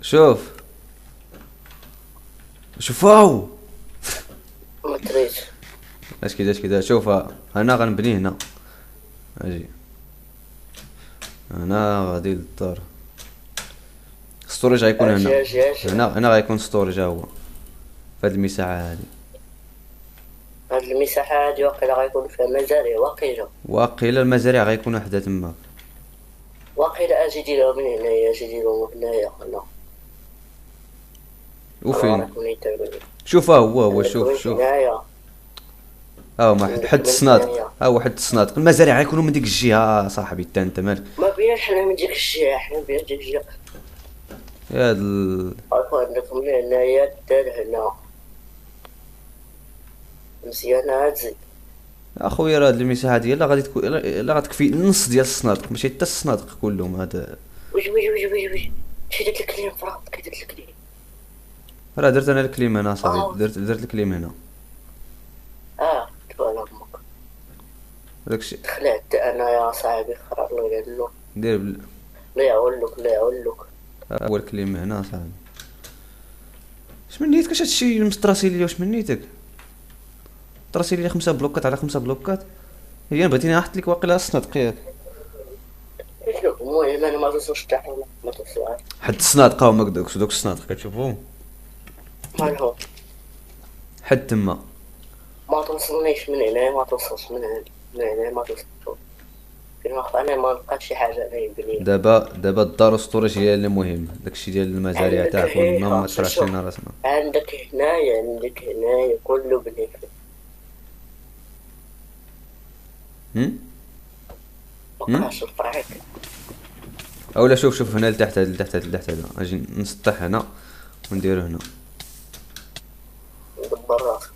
شوف شوفاو. ما تريش. اش كذا شوف، انا غنبني هنا. اجي انا غادي للدار. ستوريج غيكون هنا. اجي هنا غيكون ستوريج هو في هاد المساحه هادي. هاد المساحة هادي واقيلا غيكون فيها مزارع، واقيلا المزارع غيكونوا حدا تما. واقيلا اجي ديرهم من هنايا، اجي ديرهم هنايا هنا. وفين؟ راكم يتعبوني. شوف ها هو عندك من شوف هنايا، ها هو حد عندك حد من الصنادق، هنايا. ها هو حد الصنادق. المزارع غيكونوا من ديك الجهه صاحبي. انت مالك ما بيناش حنا من ديك الجهة، حنا بينا ديك الجهة. يا هاد عارفو عندك من هنايا دار هنا. مزيانة هادزي. اخويا راه هاد المساحه ديالها غادي تكون الا غتكفي نص ديال الصنادق، ماشي حتى الصنادق كلهم. هذا ويجي شي درت الكليم فرات، كي درت الكليم. راه درت انا الكليم هنا صاحبي. درت الكليم هنا. تبان امك. داكشي خلعت انا يا صاحبي، خرا الله يقلو. دير لا يعولك لا يعولك. هو الكليم هنا صاحبي. اش من نيتك؟ اش هادشي مستراسي ليا؟ واش من نيتك؟ طراسي لي 5 بلوكات على 5 بلوكات. هي بغيتيني نحط لك واقيلا الصنادق ياك. شنو المهم انا ما توصلش حتى حاجة، ما توصلش. حد الصنادق هما دوك الصنادق كتشوفهم. مالهم؟ حد تما. ما توصلنيش من هنا، ما توصلش من هنا، من هنا ما توصلش. كيما انا ما لقيت شي حاجة انا يبني. دابا الدار والسطورج هي اللي مهم. داكشي ديال المزارع عندك تاعكم ما هنا تفرعش شوف، لينا راسنا. عندك هنايا كله بني فيه. مبقاش الفرعك. اولا شوف هنا لتحت، هذا لتحت هذا. اجي نسطح هنا ونديرو هنا. دبر راسك.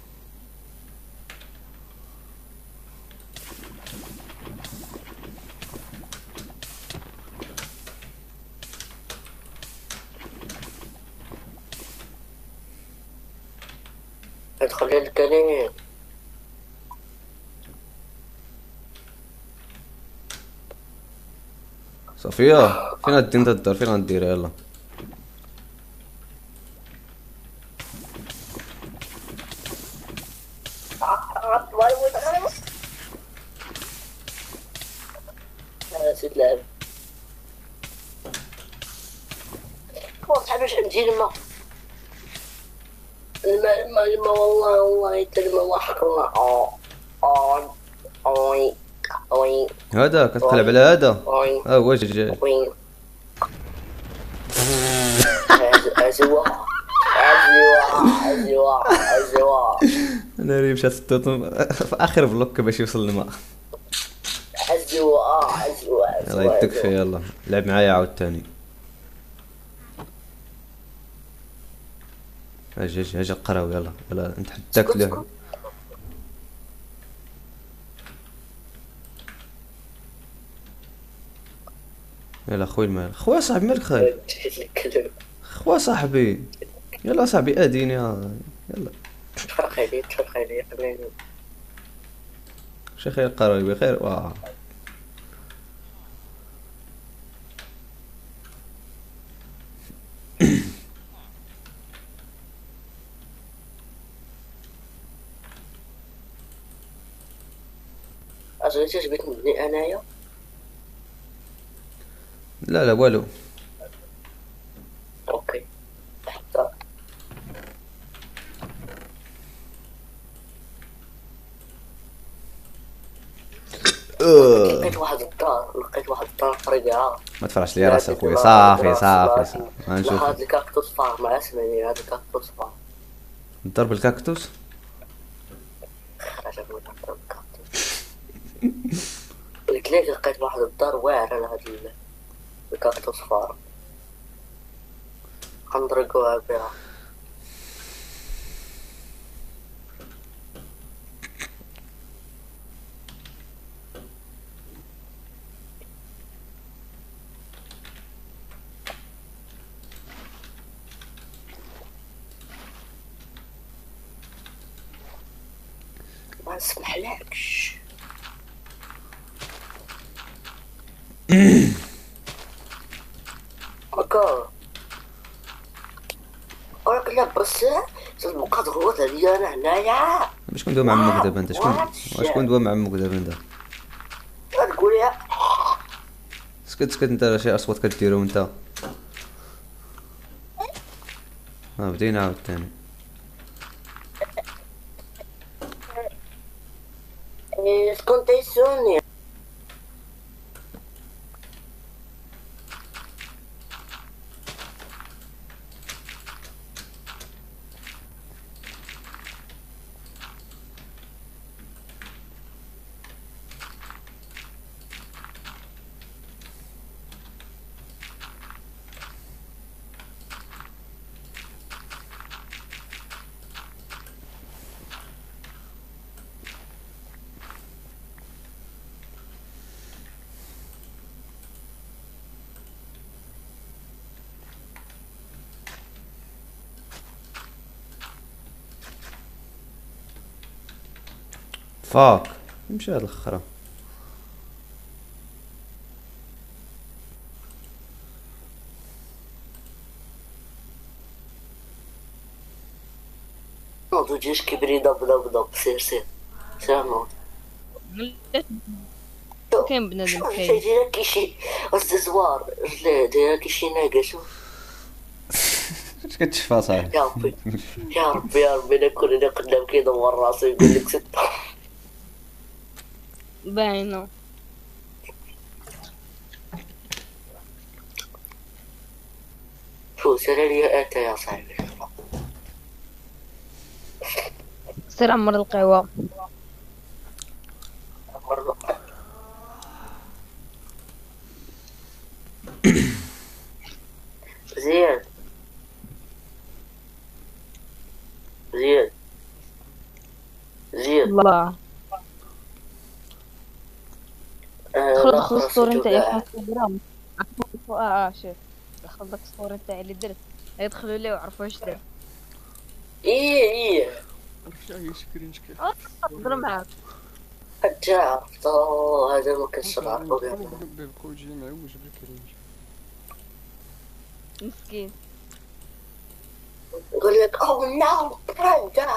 ادخل للكلام. صافيه فين غادي انت الدار؟ فين غنديرها؟ يلا نسيت لعب. صاحبي شحال ندير الماء؟ الماء والله حتى الماء واحد وي. هذا كتقلب على هذا. ها هو جاي. ازوا انا اللي مشات التوتم في اخر بلوك باش يوصل الماء. يلا تكفي. يلا لعب معايا عاوتاني. اجي القراو. يلا انت حداك له. يلا خويا المال. خويا صاحبي مالك خايف؟ خويا صاحبي يلا صاحبي اديني. يلا تفرق علي قبل. شي خير قرايبي خير. واه اجي تجبد نبني انايا. لا والو. اوكي حتى لقيت واحد الدار فرقعة. ما تفرحش لي راسك خويا. صافي غنشوف. هاد الكاكتوس فار مع اسمني. هاد الكاكتوس فار نضرب الكاكتوس. خرج من هاد الكاكتوس. قلت ليك لقيت واحد الدار واعرة لهاد الكاكتوس فار. غنضرقوها بها. ما نسمحلكش. هكا ويلي انا هنايا. باش كندوي مع عمك دابا انت شكون؟ واش كندوي مع عمك دابا انت؟ تقول يا سكت سكت انت، راه شي اصوات كديرو انت. بدينا عاوتاني. شكون تيسولني؟ فاك يمشي هاد الاخرى. ما تجيش كبري دب سير سير سير نوض. كاين بنادم شوف كاين دايره كيشي الزوار رجليه دايره كيشي ناقه. شوف اش كتشفى صاحبي؟ يا ربي يا ربي يا ربي انا كون انا قدام كيدور راسو يقول لك ستة. باينه. شو سير لي انت يا صاحبي. سير عمر القهوه. زياد زياد زياد الله لا خلص الصورة نتاعي في خلاص انستغرام. شوف دخل داك الصورة نتاعي اللي درت يدخلوا لي ويعرفوا واش درت. ايه عرفتي سكرين شكل نهضر معاك حتى عرفت هذا ما كنتش نعرفو كاع. بيبقاو يجي معوج بالكرينج. مسكين. يقول لك او نو برندا.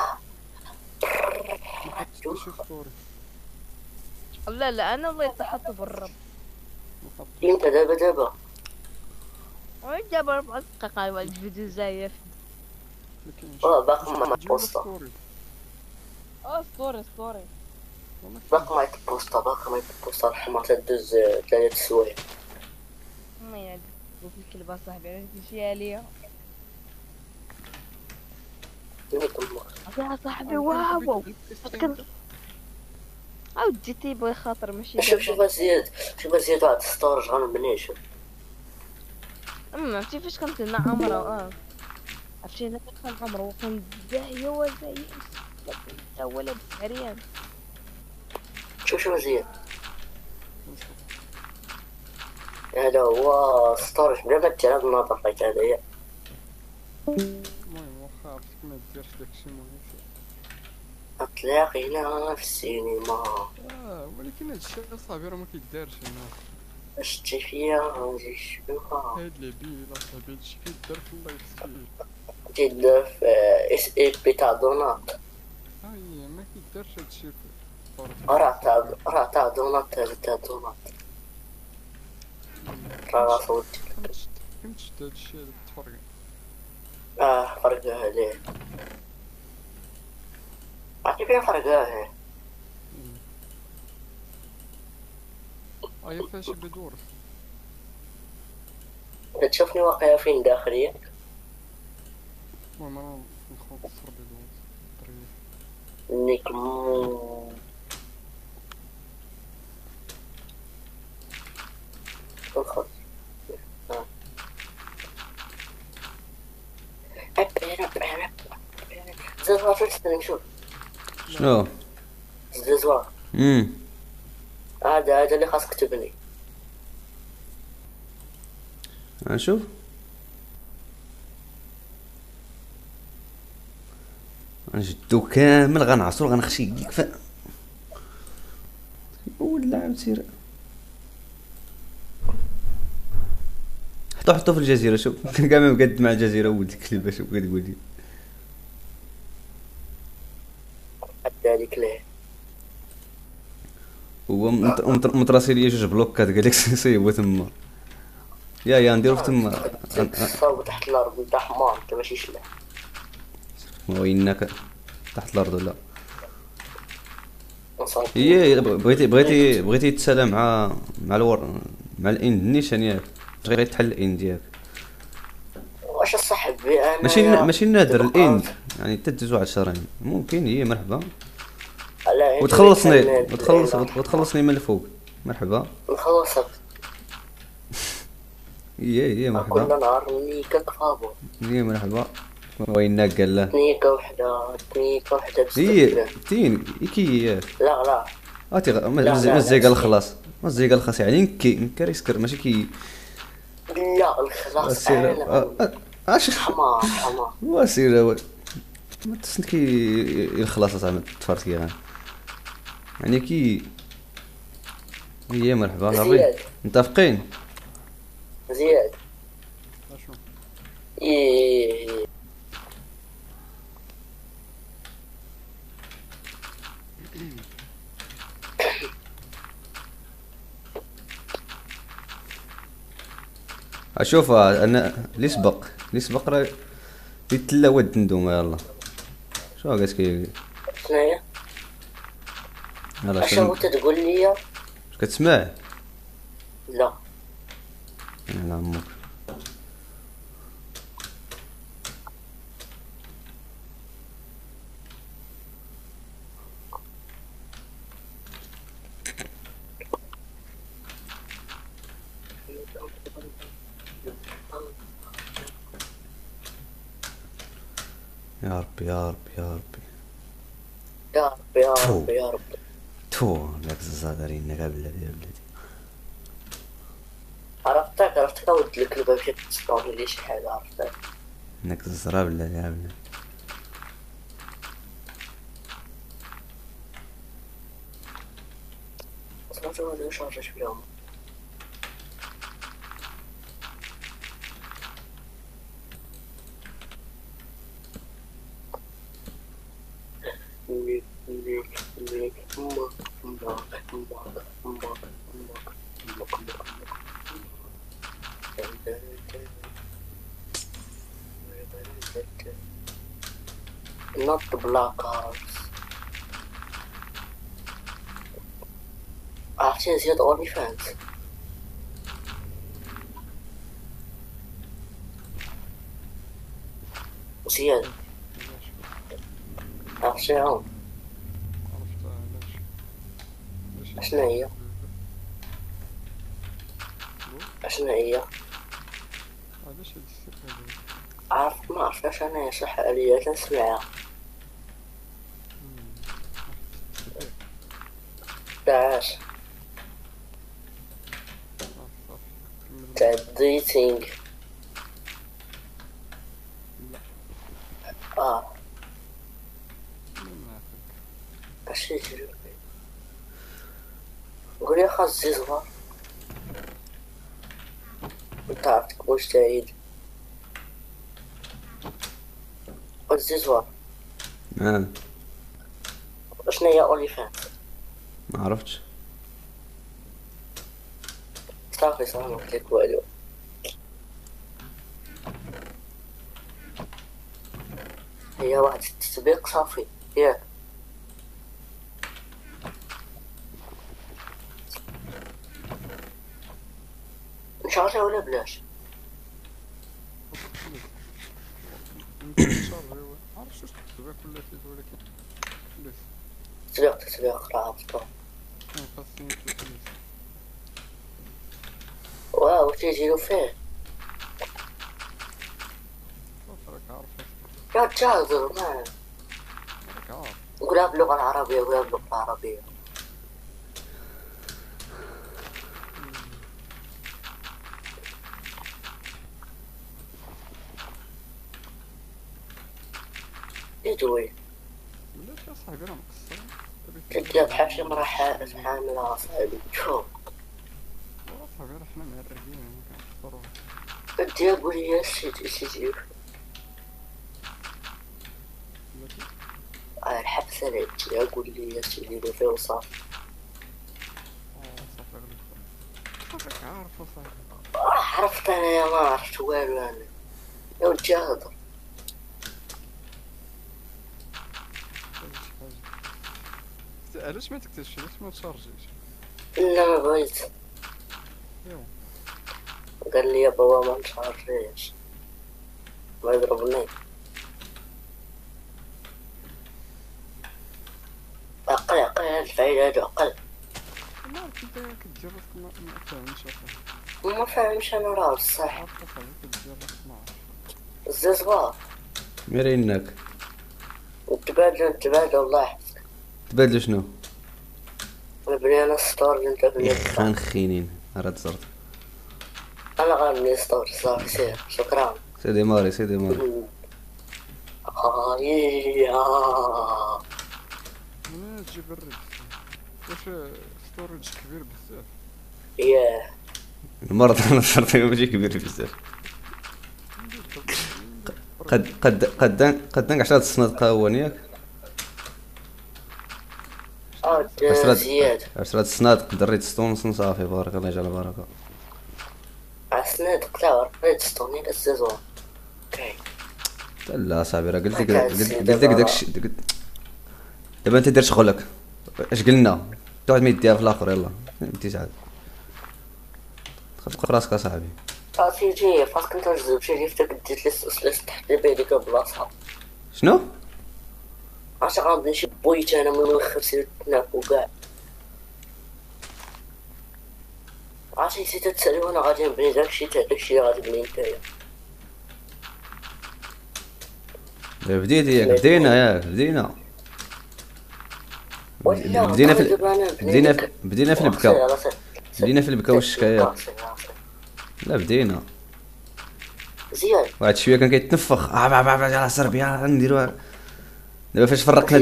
شي ستوري لا انا والله تحط بالرب. انت دابا دابا 4 دقائق على الفيديو زايف. مكاينش باقي ما بوسطة ستوري باقي ما يتبوسطة الحمار تدوز 3 سوايع. ما يعد قلت لك الكلبه صاحبي عرفتي شي عليا يا صاحبي. واو عاود جيتي بغي خاطر ماشي شوف زياد واحد الستورج غنبني. شوف عرفتي فاش كنت هنا عمرة عرفتي انا كنت عمرة وكان زاهية وزاهية تا ولد عريان. شوف زياد هذا هو ستورج بلا ما تجي هاد النظر فايت هذايا. المهم واخا عرفتك ما ديرش داكشي مهم. تلاقينا في السينما ولكن هادشي اصاحبي راه ما كيدارش هنا. شتي فيا غنجي نشوفها. هاد لعبي اصاحبي هادشي كيدار في اللايف ستريم. تيدار في اس اي بي تاع دونات. هي ما كيدارش هادشي في راه تاع دونات تاع دونات راه صوت. فهمتش هادشي تفرق. فرقة عليه عرفتي فين فرقة هي فيها شي بدور. تشوفني واقعة فين داخلية. المهم انا نخوض الصرب بدور نيك نخوض زوار فلسطين. شوف شنو؟ زوار هذا اللي خاصك تبني. نشوف غنجدو كامل غنعصرو غنخشي يكفى ولا عاود سير حطو في الجزيرة. شوف كاع ما مقد مع الجزيرة ولد الكلب. شوف كتقول لي هو مطراسي ليا جوج بلوكات قال لك سيبو تما. يا نديرو في تما. تصاوب تحت الارض انت حمار انت ماشي شلاح. وينك تحت الارض ولا نصاوب. هي بغيتي تسالى مع مع الاند نيشان ياك، غير تحل الاند ياك. واش صاحبي انا ماشي نادر الاند يعني تدوزو 10 ممكن. هي مرحبا على وتخلصني من الفوق. مرحبا نخلصك هي كل مرحبا. نهار نيكا كفابو. هي مرحبا. وينك قال له تنيكا وحده هي بزاف. تين كي لا عرفتي لا، مزيقه لا. الخلاص. مزيقه الخلاص يعني نكر يسكر ماشي كي لا الخلاص انا اش حمار واسير ما تسنت كي الخلاص زعما تفرتي يعني كي. هي مرحبا صافي زياد متفقين. زياد اشنو إيه. اشوف انا اللي سبق راه يتلا ود ندوم. يلا شو قالت كي شناهي يلا اش شنو بغيت تقول لي؟ كتسمع؟ لا يلا عمك يا ربي يا ربي يا ربي يا ربي يا ربي يا ربي. تو لك الزادرين يا بلادي يا بلادي. عرفتك ود الكلب مشيت تصطاد لي شي حاجه عرفتك. انك الزرا بلادي يا بلادي. صافي غادي نشارجي فيهم. Not the blockers. عرفتي زياد اونلي فانز. زياد عرفتيهم عرفتها علاش اشنا هي علاش هاد السر هذا ما عرفتش انا صح عليا كنسمعها تعاش تاع الديتينغ. اش يجري قولي خاص زيزوار انت عرفتك واش تعيد الزيزوار. شنو هي اونلي فانز؟ ما عرفتش. صافي ما قلت لك والو. هي واحد التطبيق صافي ياك. نشارجها ولا بلاش؟ عرفت واش تبع كل شيء ولكن تطبيق راه عرفتو. خاصني نشوف. واو تيجيو فيه راك عارف يا تجازر ما راك عارف نقولها باللغة العربية وقولها باللغة العربية. يدوي بلاش يا صاحبي راه مقصر. تلقى بحال شي مرا حاملة صاحبي شوف صاحبي راه حنا معرقين ما كنفطروش. بدي اقول لي السيتي الحبسة اللي بدي اقول لي السيتي فيه وصافي. راك عارف اصاحبي. عرفت انا يا ما عرفت والو انا يا ودي هضر. علاش ما تكتبش؟ علاش ما تشارجيش؟ لا ما بغيت. ايوا قال لي يا بابا ما نشارجيش ما يضربني. عقل عقل هاد الفعيل هادو عقل. ما عرفت انت كدير راسك ما فاهمش اصاحبي. ما فاهمش انا راه بصح عارف اصاحبي كدير راسك ما عرفت. الززبار ميرينك نتبادلو الله يحفظك. تبادلوا شنو؟ نبني انا ستور اللي انت بنيت. خان خينين راه تزرت. انا غنبني ستور صافي سير شكرا. سيدي ماري سيدي ماري. انا تجيب الريد واش ستوريج كبير بزاف. ياه المرض انا صرت ماشي كبير بزاف. قدك 10 الصنادق هو ياك. زياد 10 الصنادق دريت ستون صافي بارك الله يجعل البركه. عسنادق تاع ريد ستوني الززوار. اوكي لا صاحبي راه قلت لك داكشي دابا انت دير شغلك اش قلنا تقعد ما يديها في الاخر يلا انت تعاد خذ راسك اصاحبي. تيجي فاش كنت نجذب شي ليفتك ديت لي سوس تحت بيديك بلاصه. شنو؟ عرفت غنبني شي بويت انا من الاخر سير تناكو كاع. عرفتي نسيت تسالي وانا غادي نبني داكشي تاع داكشي اللي غادي تبني نتايا. بديتي ياك بدينا بدينا في البكا بدينا في البكا والشكايات. لا بدينا زياد واحد شويه كان كيتنفخ على سربيا نديروها. دابا فاش فرقنا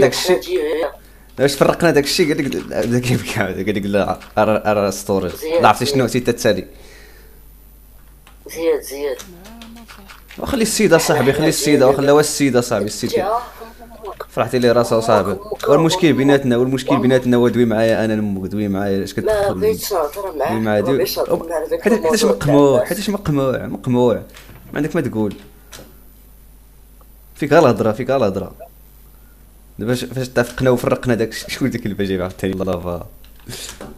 داكشي قال لك بدا كيبكى قال لك لا راه ستوريج. لا عرفتي شنو نسيت تسالي. زياد وخلي السيده صاحبي خلي السيده وخلاوها السيده صاحبي السيده فرحتي لي راسها صاحبي. والمشكل بيناتنا هو دوي معايا انا نمك دوي معايا اش ما كتدخل بغيتش نهضر معاك. دوي معايا ما بغيتش نهضر مع هذاك حيتاش مقموع مقموع ما عندك ما تقول فيك غير الهضره. دابا فاش اتفقنا وفرقنا داك شكون ديك الباجي عاوتاني لافا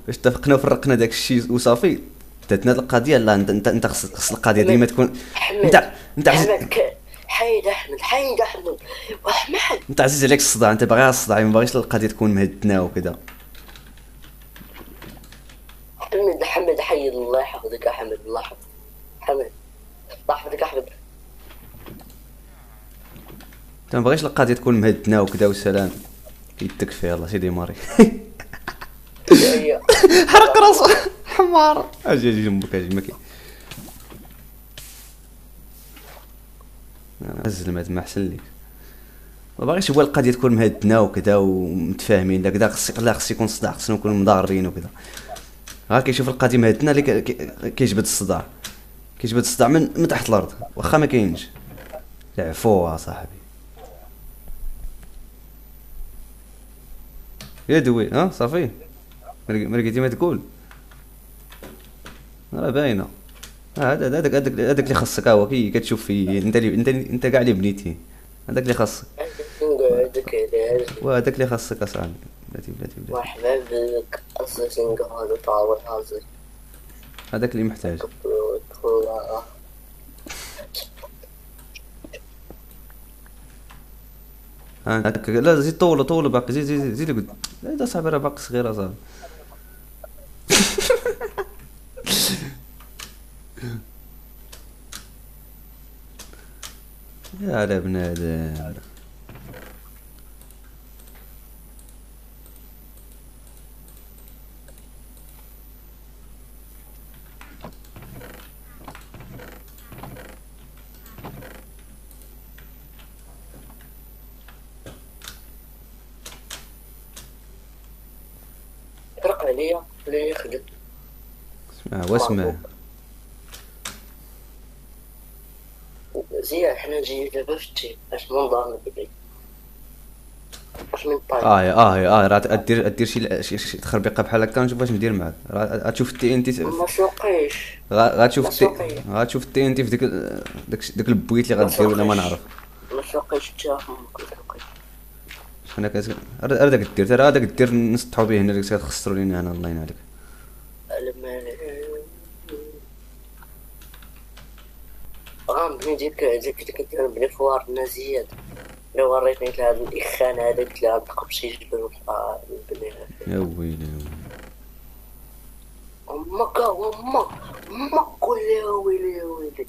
فاش اتفقنا وفرقنا داك الشيء وصافي داتنا هاد القضيه. لا انت خص القضيه ديما تكون انت حيد احمد واحمد انت عزيز عليك الصداع. انت باغي الصداع ما باغيش القضيه تكون مهدنه وكذا. حمد حيد الله يحفظك يا حمد. الله يحفظك حمد الله يحفظك احمد. انت ما باغيش القضيه تكون مهدنه وكذا والسلام كيتكفي يلاه سيدي ماري. حرق راسو حمار. اجي جنبك اجي ما كاين الزلمات ما احسن ليك. ما باغيش هو القضيه تكون مهدنه وكذا ومتفاهمين لا كذا. خص يكون صداع خصنا نكونوا مضارين وكذا. ها كيشوف القضيه مهدنه اللي كيجبد الصداع من تحت الارض واخا ما كاينش. عفوا صاحبي يا دوي ها صافي ما لقيتي ما تقول راه باينه. هذاك اللي خاصك هو كي كتشوف فيه انت كاع اللي بنيتي هذاك اللي خاصك وهذاك اللي خاصك اصاحبي. بلاتي مرحبا بك اساسين هذا طاول هذا هذاك اللي محتاج. لا زيد طول باقي زيد قد. لا صاحبي راه باقي صغيره صاحبي. يا على بنادم طرق عليا اللي يخدم. اسمع زياد حنا نجي دابا في التيم اش منظر نبني واش من طاي راه دير شي تخربيقه بحال هكا. نشوف واش ندير معاك. راه غتشوف التي ان تي ما سوقيش غتشوف التي ان تي في داك البويت اللي غدير ولا ما نعرف. ما سوقيش حتى ما سوقيش. انا راه داك الدير نسطحو به هنا اللي كتخسروا لينا هنا. الله ينعم عليك. غنبني ديك اللي كنت غنبني في وارنا زياد. الا وريتني هاد الاخان هذاك اللي غنبقى بشي جبل ونبقى نبنيها فيه. يا ويلي امك قول لي يا ويلي.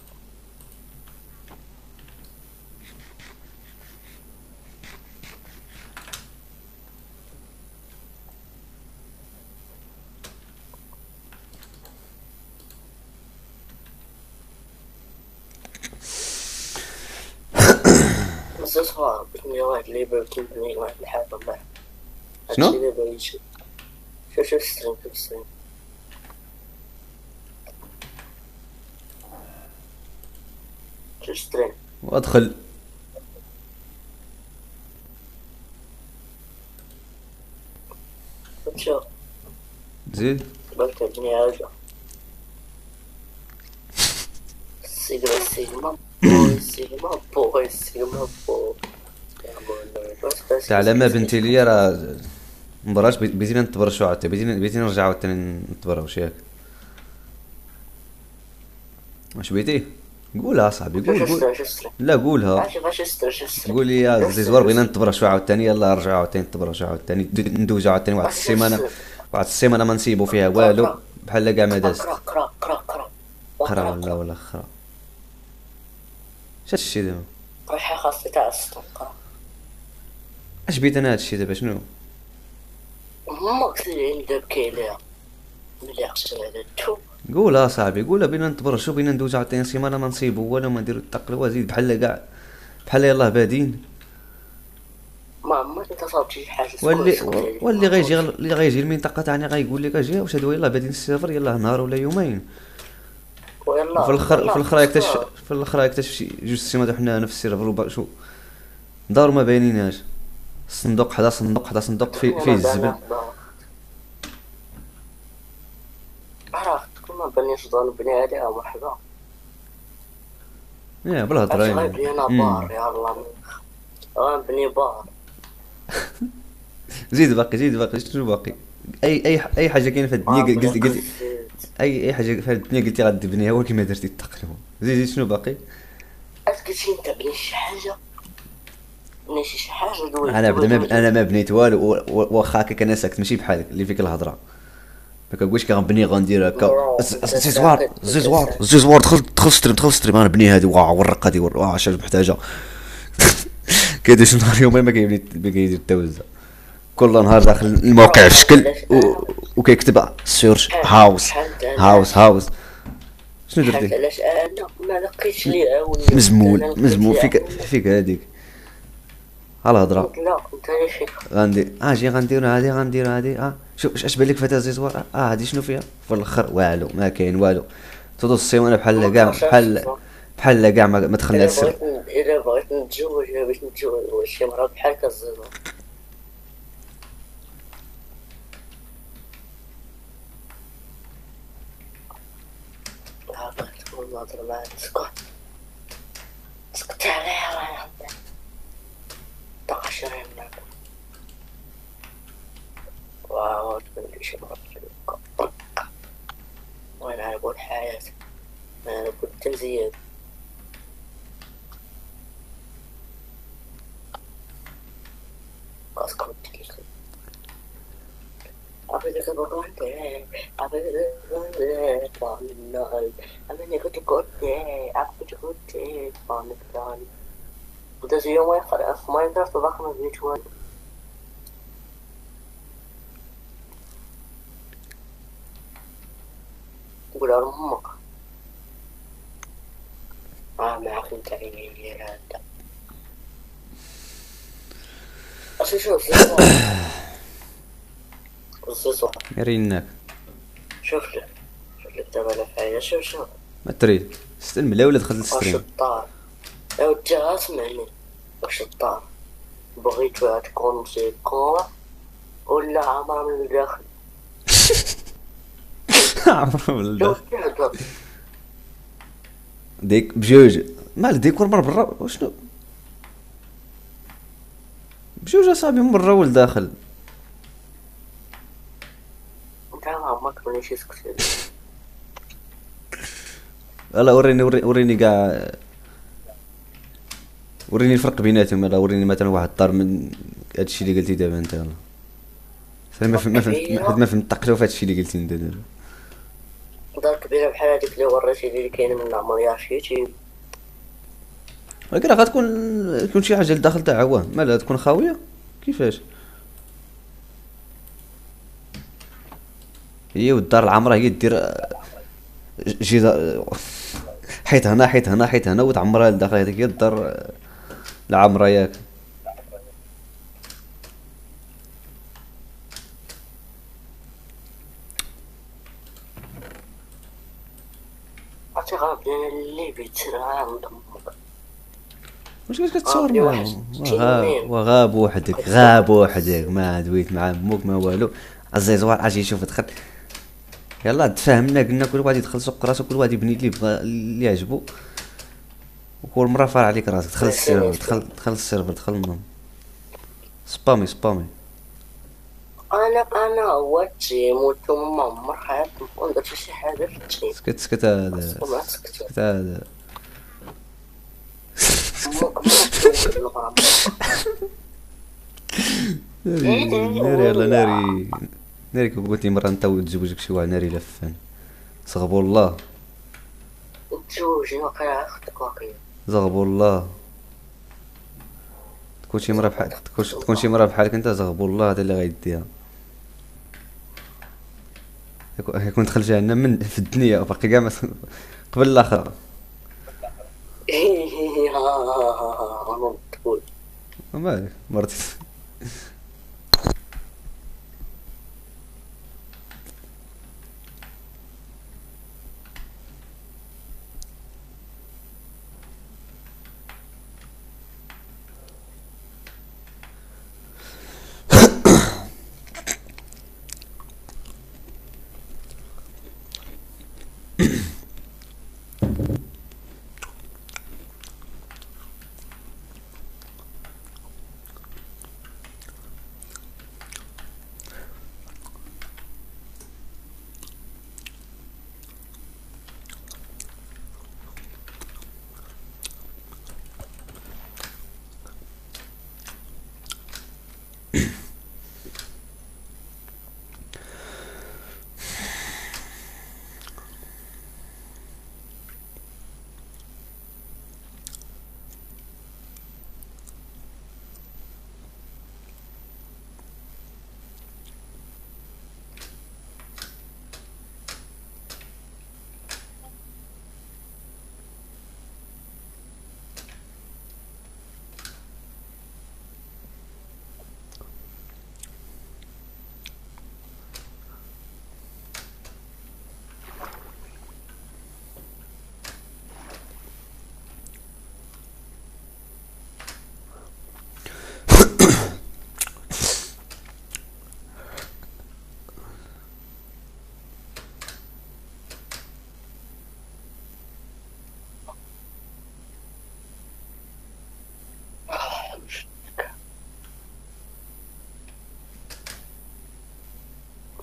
بس صغار بني واحد اللي بني واحد الحاجة الله. شنو؟ هادشي اللي بغيت شوف ستريم شوف ستريم وادخل. شوف زيد قلت بني هاجة سيجما بو تاع على ما بنتي ليا راه مبراش بيزينا نتبرشوا عاوتاني. بيزينا نرجعوا عاوتاني نتبرشوا ياك. واش بيتي؟ قولها صاحبي قول. لا قولها. قول لي يا زيزوار بغينا نتبرشوا عاوتاني. يلا رجعوا عاوتاني نتبرشوا عاوتاني ندوزوا عاوتاني واحد السيمانه ما نسيبوا فيها والو بحال كاع ما دازت. قرا ولا خرا. اش هادشي دابا؟ روحي خاصني تاع السطنقرة. اش بيت انا هادشي دابا شنو؟ امك سيري ندير كيليا ملي عقلت على تو. قولها صاحبي قولها. بينا نتبرشوا بينا ندوزو عاوتاني سيمانه ما نصيبوا والو ما نديرو التقلوه. زيد بحال كاع بحال يلاه بادين. ما عمرك انت صابت شي حاجه واللي غيجي المنطقه تاعنا غيقول لك اجي واش هادو يلاه بادين السيرفر يلاه نهار ولا يومين. في الاخر يكتشف شي جوج سيمانات حنا هنا في السيرفر شو دار ما باينيناش. صندوق حدا صندوق فيه الزبل. عرفت كل ما بنيش ظن بني عليها مرحبا. يا بلا هضره. غنبني انا بار يا الله. غنبني بار. زيد باقي شنو باقي؟ اي حاجه كاينه في الدنيا قلت اي حاجه في الدنيا قلتي غادي تبنيها ولكن ما درتي التقلوه. زيد شنو باقي؟ قلتي انت بني شي حاجه بني شي حاجه دول. انا ما بنيت والو. واخا هكاك انا ساكت ماشي بحالك اللي فيك الهضره. ما كنقولش كنبني غندير هكا. زيزوار دخل ستريم انا بني هادي ورق هادي واش محتاجه. كيدير شي نهار يومين ما كيدير التوزع. كل نهار داخل الموقع في شكل وكيكتب سيرش هاوس. شنو درتي؟ علاش انا ما لقيتش لي عاوني. مزمول فيك هذيك على الهضره. لا انت اللي فيك غندير هادي. شوف اش بان لك فتاه زيزوار. هادي شنو فيها في الاخر؟ والو ما كاين والو. تدوز السيمانه بحال كاع ما دخلنا السر. الا بغيت نتزوج باش نتزوج شي مرا بحال كالزيزوار. تقول نهضر معاك سكت عليها الله يهديك. طاقة شرين معاك واو تبني شي مرة وين عربو الحياة عربو التزيين. اسكت عبيدك بقولتي عبيدك بقولتي أمني كنت قلتي عبيدك قلتي بقولتي وده زي يوم يقرأ في ماينكرافت ضخمة بيتوان. قول أمك معك انت عيني هذا أصل شوف الزيزو يريناك. شوف لك دابا لا فايدة. شوف ما تريد استلم لا ولا دخلت الستريم. واش الدار يا ودي اسمعني. واش الدار بغيتوها تكون موسيقى ولا عامرة من الداخل؟ عمرو ولد شوف كيهضر. ديك بجوج مال ديكور من برا وشنو بجوج اصاحبي من برا والداخل. انت ما عمرك مانيش سكتي. يلا وريني كاع وريني الفرق بيناتهم. يلا وريني مثلا واحد الدار من هادشي اللي قلتي دابا انت. يلا ما فهمت ما فهمت تقلو في هادشي اللي قلتي انت دابا. دار كبيرة بحال هاديك اللي وريتي لي اللي كاينة من مليارشيتي. ولكن راه غتكون شي حاجه لداخل تاع عوام مالها تكون خاويه كيفاش. هي والدار العامره هي دير جدار حيت هنا حيت هنا حيت هنا وتعمرها لداخل. هذيك هي الدار العامره ياك. عرفتي غاب اللي بيتصير عند امك. واش كتصور لي واحد معاهم؟ تنين. وغاب وحدك غاب وحدك ما دويت مع امك ما والو. الزيزوار اجي يشوف دخل. يلا تفاهمنا قلنا كل واحد يدخل سوق راسو كل واحد يبني اللي بغا اللي يعجبو وكل مره فار عليك راسك. دخل السيرفر دخل السيرفر دخل النوم سبامي انا هو التيم وانتم ما عمر حياتكم تكون درتي شي حاجه في التيم. سكت هذا وما تسكتوا. سكت هذا امك ما تقول الغرام. ناري يلا ناري كون قلتي مرة انت وتزوجك شي واحد ناري لفان صغبو الله تزوجي واقيلا اختك واقيلا. زغبو الله تكون شي مرة بحالك انت زغبو الله هذا اللي غيديها. يكون دخل جهنم من في الدنيا وباقي كاع قبل الاخر. انا تقول مالك مرتي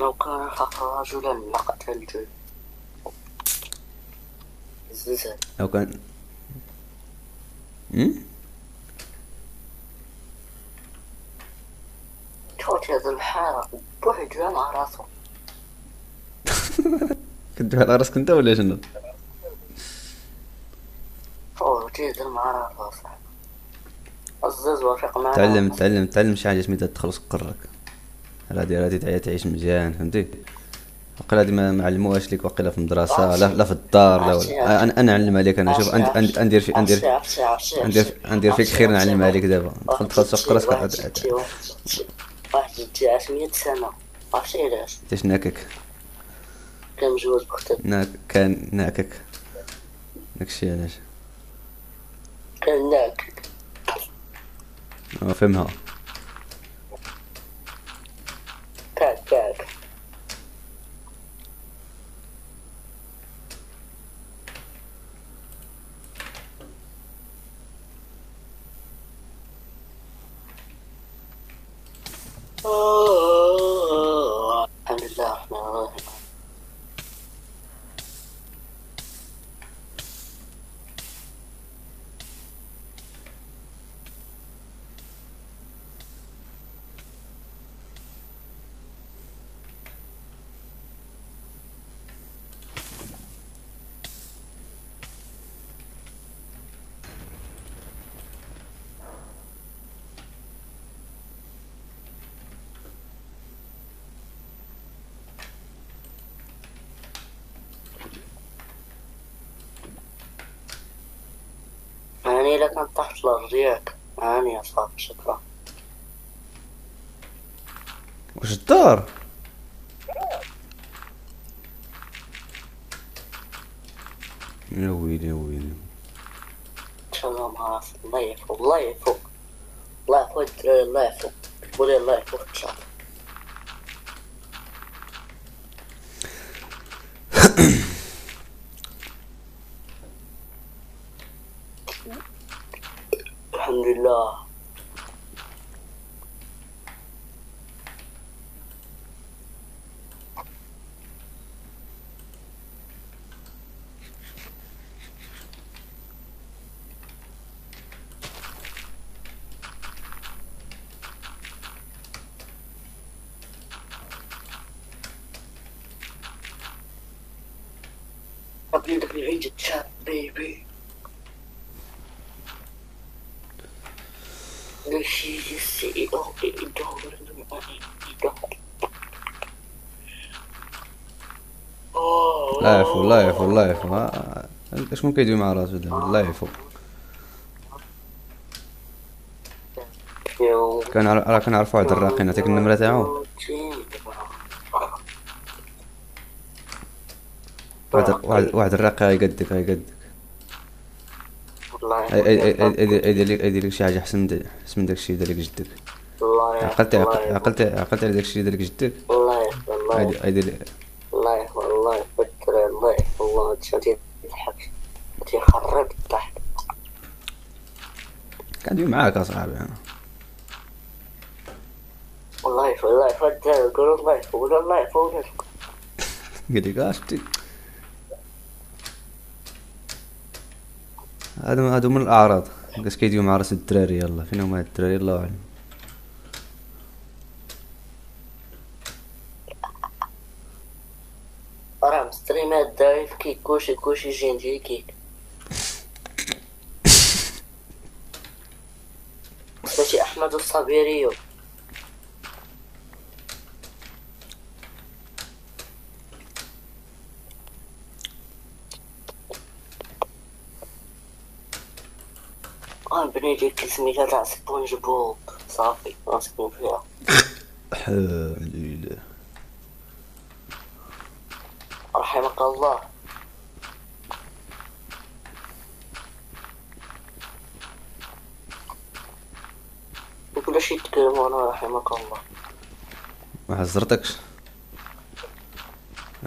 لو كان الحق رجلا لقتلته. الزلزال. لو كان شوفي هذا الحارة بوحدها مع راسو. كنت على راسك انت ولا شنو؟ شوفي هذا مع راسو صاحبي. الزز وافق معنا. تعلم شي حاجه سميتها تدخل سكرك. هادي تعيش مزيان فهمتي. وقيلا هادي ما علموهاش ليك وقيلا في المدرسه لا في الدار لا ولا. انا نعلمها لك. انا شوف ندير فيك خير نعلمها لك دابا. دخل سوق راسك. واحد جدي 100 سنه عرفتي علاش؟ تاش ناكك كان مجوز بختك. كان ناكك داكشي علاش كان ناكك. فهمها. هاني إلا كان طاحت الأرض ياك هاني صافي شكرا. واش الدار؟ يا ويلي يا ويلي. إن شاء الله ما عرفت. الله يعفو الله يعفو الله يعفو الدراري الله يعفو قولي الله يعفو إن شاء الله. الحمد لله. WWE chat baby. She see oh الله يعفو الله يعفو الله يعفو. شكون كيدوي مع راسو دابا؟ الله يعفو. راه كنعرفو واحد الراقي نعطيك النمرة تاعو. واحد الراقي غيقدك والله يدير لك شي حاجة احسن من داكشي اللي دار لك جدك. الله عقلت على داكشي اللي دار لك جدك. الله يعفو الله يعفو الله يعفو الله يعفو الدراري الله يعفو الله هادشي تيضحك تيخرب الضحك. كندوي معاك اصاحبي انا. الله يعفو الله يعفو الدراري قولوا الله يعفو قولوا الله يعفو قال لك شفتي هادو من الاعراض كاش كيديو مع راس الدراري. يلا فين هما هاد الدراري الله اعلم. راه مستريمات داير في كيك كلشي جينجي كيك سميتي احمد الصابيريو. بني ديك سميتها تاع سبونج بوب صافي نسكن فيها. الحمد لله رحمك الله. وكلشي يتكلموا انا رحمك الله. ما حزرتكش.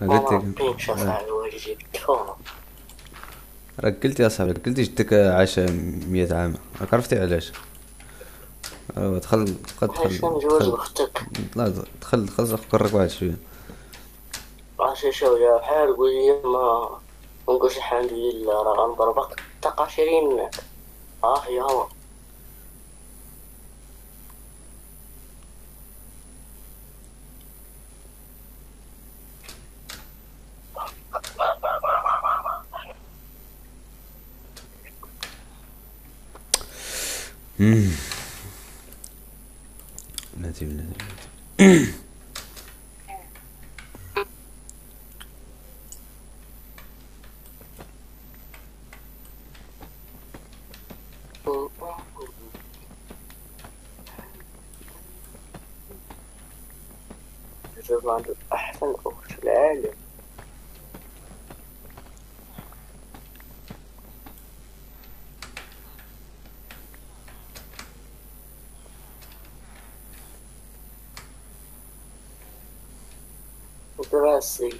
قلت لك والدي بالتلفون. راك قلت يا صاحبي قلت جدك عاش 100 عام. راك عرفتي علاش؟ دخل جواز اختك. لا دخل فكرك واحد شويه. عاشي شويه بحال قولي ما نقولش الحمد لله راه غنضربك تقاشيرين منك. يا هو ندم عنده أحسن أخت في العالم. دراسي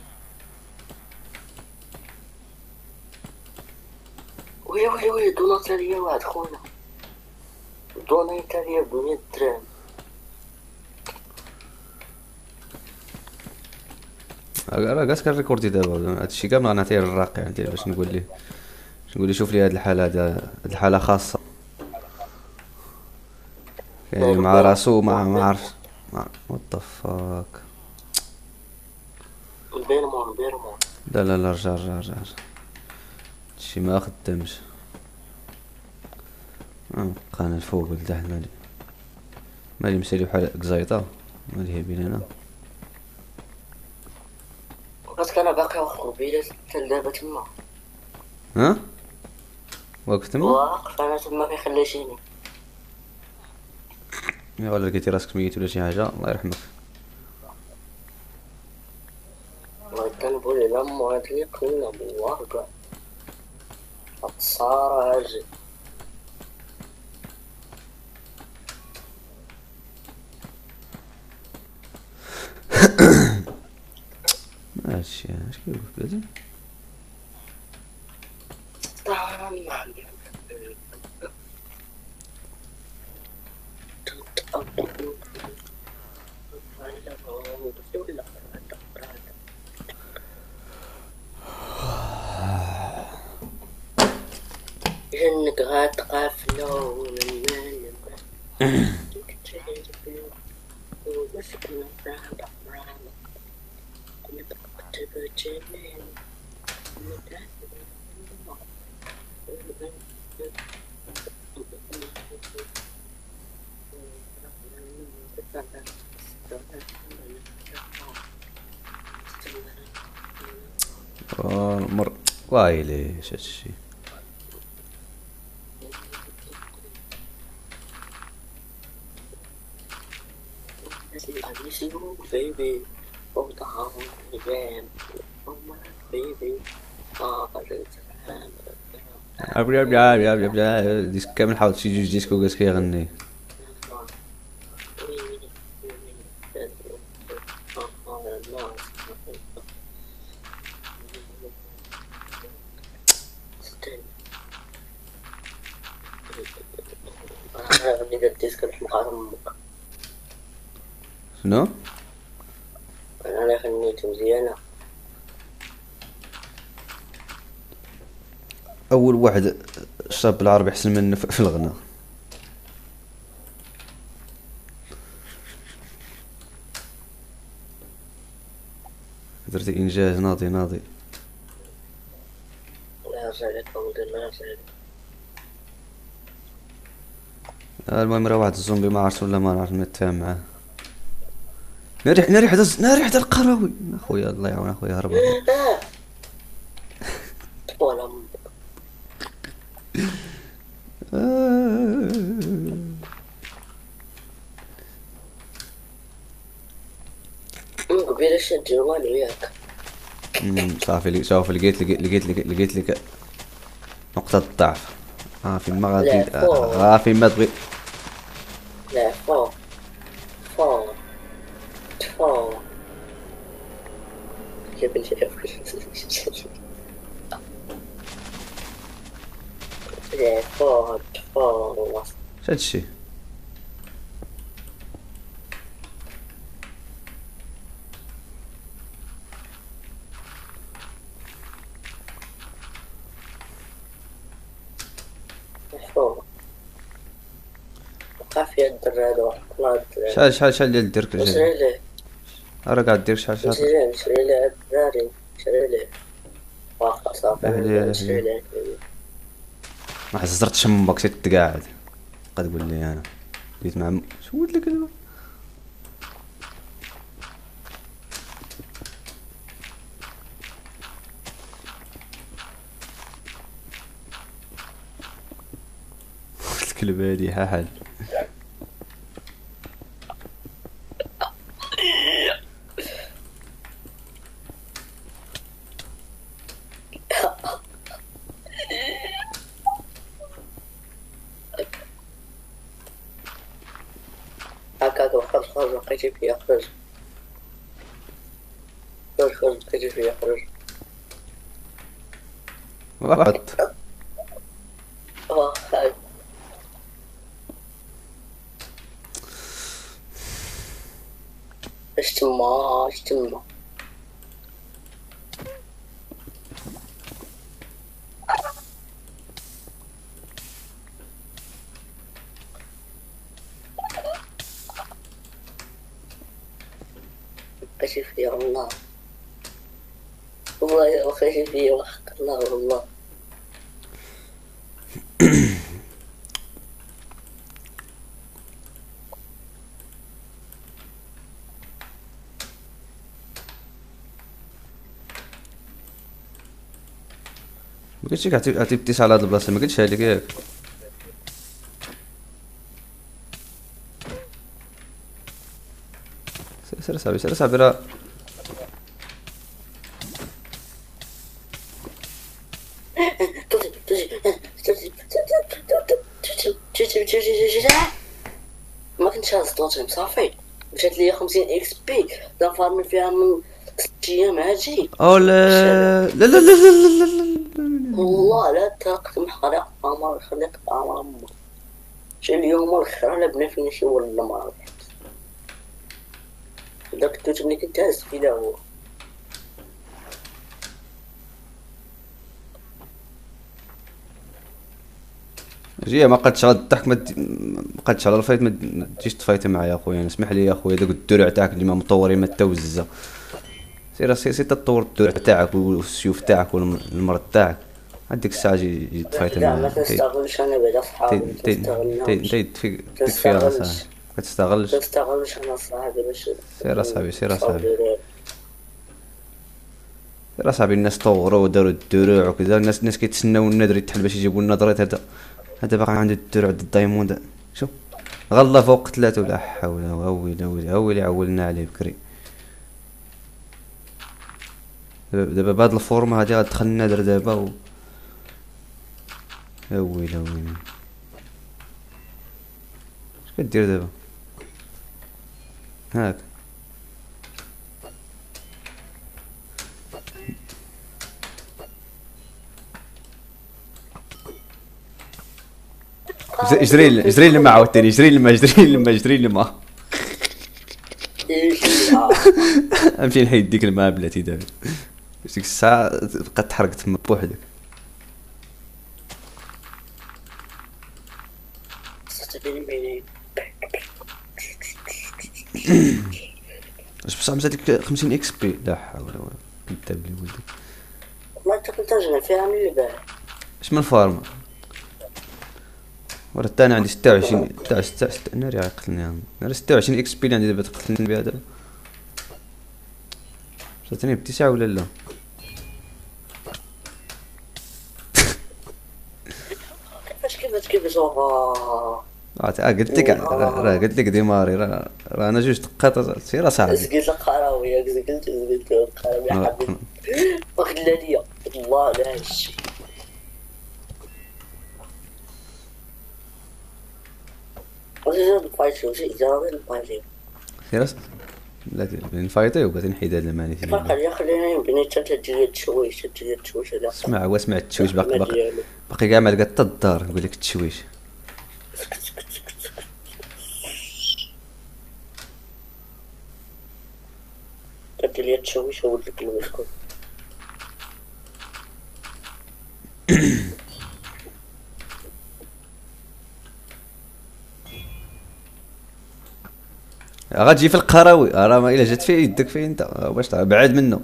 ويلي دونا تالية واحد خونا دونا تالية ب100 درهم. راه كاع كنريكوردي دابا هادشي كامل غنعطيه للراقي عندي باش نقول ليه شوف لي هاد الحاله هاد الحاله خاصه يعني مع راسو ما عرفش وات ذا فاك. بيرمون لا رجع هادشي ما خدامش. بقانا الفوق لتحت مالي مسالي بحال كزايطه مالي هي بين هنا. بس كان باقي واخد قبيلة حتى دابا تما. واقف تما. واقف انا تما كيخليشيني. يا ولا لقيتي راسك ميت ولا شي حاجه الله يرحمك. وكان بولي لما هادي كنا بواقع الصارة هاجي. ماشي اش كيقول بلاتي. جنك غاتقافلو من مالك ومسكنا برامك نكتب جميل مر وايلي اش هادشي. I miss you, baby. Oh, the whole game. Oh, my baby. Oh, ابيا بيا بيا بيا بيا ديسك كامل حاول شي جوج ديسكو قاس كيغني. أنا الديسك الحمقى أمك. شنو؟ أنا لا خنيته مزيانة. اول واحد شاب بالعربي احسن منه في الغناء. درتي انجاز ناضي ناضي. الله يرجعلك أولدي الله يرجعلك. المهم راه واحد الزومبي ما عرفت ولا ما نعرف نتفاهم معاه. ناري حدا القراوي اخويا الله يعاون اخويا هرب. ولا أمك. قبيلة شد جوال وياك. صافي لقيت لك نقطة الضعف. فين ما غادي فين ما تبغي. لا فوق كيف لا فوق اش هادشي؟ وقف يا الدراد وحطلات. شحال ديال الدرك نشري جاي؟ ليه راه قاعد دير شحال نشري ليه الدراري نشري ليه واخا صافي نشري ليه. ما حزرتش امك سيت قاعد قد تقول لي انا جيت مع شو قلت لك انا. الكلب هادي حاحل. هكاك خرج بقيتي فيا خرج بقيتي فيا خرج. واحد هاي اش تما بقيتي فيا والله بقيتي فيا وحق الله والله. بقيت قلت لك عطي بتيس على هاد البلاصه، ما قلتش لك ياك. سير صاحبي سير صاحبي راه ما كنتش هاز طوطيم صافي، مشات ليا 50 اكس بي فارمي فيها من 6 ايام هاجي. او لا لا لا لا لا لا لا. والله لا تقدم خلق عمر خلق عمر أمه. شي اليوم الخير على بنا فينا شي ولا ما عرفت. داك التوت ملي كنت هاز فيه لا هو. جي ما قدش على الضحك، ما قدش على الفايت، ما تجيش تفايت معايا اخويا. اسمح لي يا اخويا، داك الدرع تاعك اللي ما مطورين ما تاوززا. سير تطور الدرع تاعك والسيوف تاعك والمرض تاعك. هاديك الساعه جي تفايت لا معايا. ما تستغلش انا بعدا صحابي ما تستغلناش. انت تكفي صاحبي، ما تستغلش. ما تستغلش انا صاحبي باش سير اصاحبي سير اصاحبي الناس طوروا وداروا الدروع وكذا. الناس كيتسناو النادر يتحل باش يجيبوا النظرات. هذا باقي عنده الدروع د الدايموند. شوف غلا فوق 3 ولا حول. ويلي عولنا عليه بكري. دابا بهاد الفورما هادي غتدخل النادر دابا ويلي اش كدير دابا؟ هاك جري لما عاوتاني جري لما نمشي نحيد ديك الماء بلاتي دابا. ديك الساعة بقات تحرق تما بوحدك. اش بصح مشات لك 50 اكس بي؟ لا حول ولا قوة. كذاب لي ولدي. ما تقدرش فيها من البارح. اش من فارما ورا الثاني عندي 26 تاع 6 ناري يقتلني. انا 26 اكس بي اللي عندي دابا تقتلني بها دابا. جاتني ب9 ولا لا؟ كيفاش قلت لك ديماري راه انا 2 دقات. سير اصاحبي قلت لك قراوي قلت القراوي يا حبيبي واخد ليا والله لا هادشي. سير لا نفايطي وبغيت نحيد هاد الماني. خلينا يمكن حتى تجي التشويش هذا. اسمع التشويش باقي كاع ما لقى حتى الدار. نقول لك التشويش كدير لي التشويش هو ديك المشكل. غتجي في القراوي راه ما الا جات فيه يدك فيه انت باش بعد منه.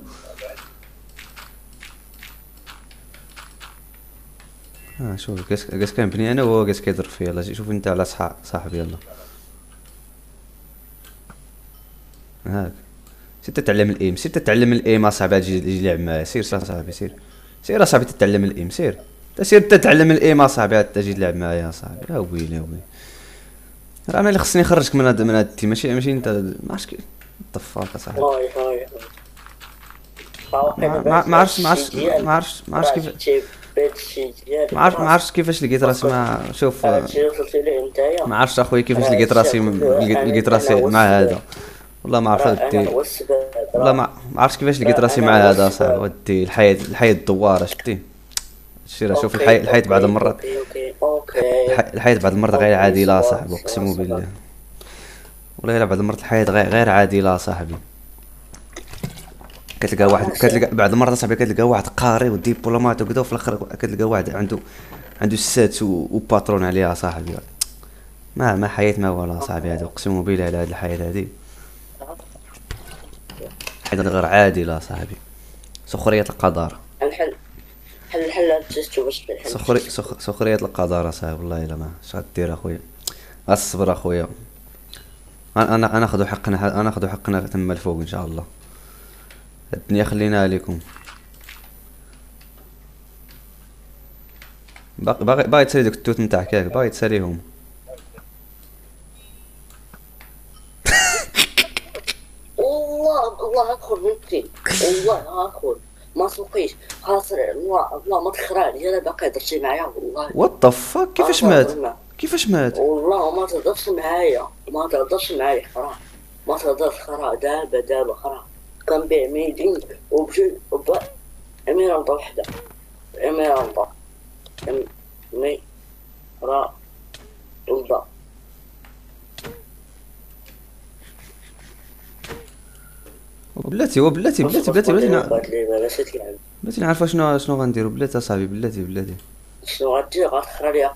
شوف كاس كنبني انا وهو كاس كيضرب فيا. يلاه شوف انت على صاحبي. يلا هاك سير تتعلم الايم. اصاحبي تجي لعب معايا. سير صاحبي سير اصاحبي تتعلم الايم. سير تتعلم الايم اصاحبي تجي تلعب معايا اصاحبي. يا ويلي راه انا اللي خصني نخرجك من هاد التيم ماشي انت. ما عرفتش كيف طفاك اصاحبي. ما عرفتش كيفاش لقيت راسي مع شوف ما عرفتش اخويا كيفاش لقيت راسي مع هذا. والله ما عرفت ودي. والله ما عرفتش كيفاش لقيت راسي مع هذا صاحبي. ودي الحياة الدوارة شتي. شوف الحياة بعض المرات. الحياة بعض المرات غير عادلة صاحبي اقسم بالله. والله بعض المرات الحياة غير عادلة صاحبي. كتلقى بعض المرات صاحبي كتلقى واحد قاري وديبلومات وكذا وفي الاخر كتلقى واحد عنده السات وباترون عليها صاحبي. ما حياة ما ولا صاحبي. هذا اقسم بالله على هذه الحياة هذه حاجة غير عادلة صاحبي. سخرية القدر. سخرية القدر صاحبي. والله الا ما اش غدير اخويا. الصبر اخويا. انا ناخذ حقنا تما الفوق ان شاء الله. الدنيا خليناها لكم. باغي تسالي دوك التوت نتاعك ياك باغي تساليهم. والله اخر ممكن والله اخر ما سوقيش خاطر والله ما تخراني انا باقي درتي معايا والله. وات ذا فاك كيفاش مات؟ كيفاش مات؟ والله ما تهضرش معايا ما تهضرش معايا خرا ما تهضرش خرا دابا خرا كنبيع ميدين وبجي اميرالدا وحده اميرالدا مي راه ولدا بلاتي بلاتي نعرف شنو غنديرو بلاتي اصاحبي بلاتي شنو غدير غتخرا ليا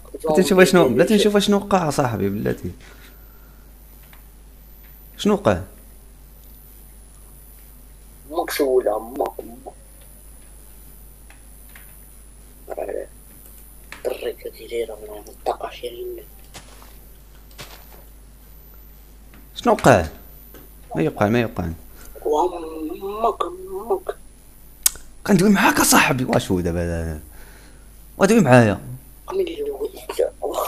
بلاتي نشوف شنو وقع صاحبي بلاتي شنو وقع مكسولة أما دريك ديريرة من منطقة شيرين شنو وقع ما يوقع وامك كندوي معاك اصاحبي واش هو دابا ودوي معايا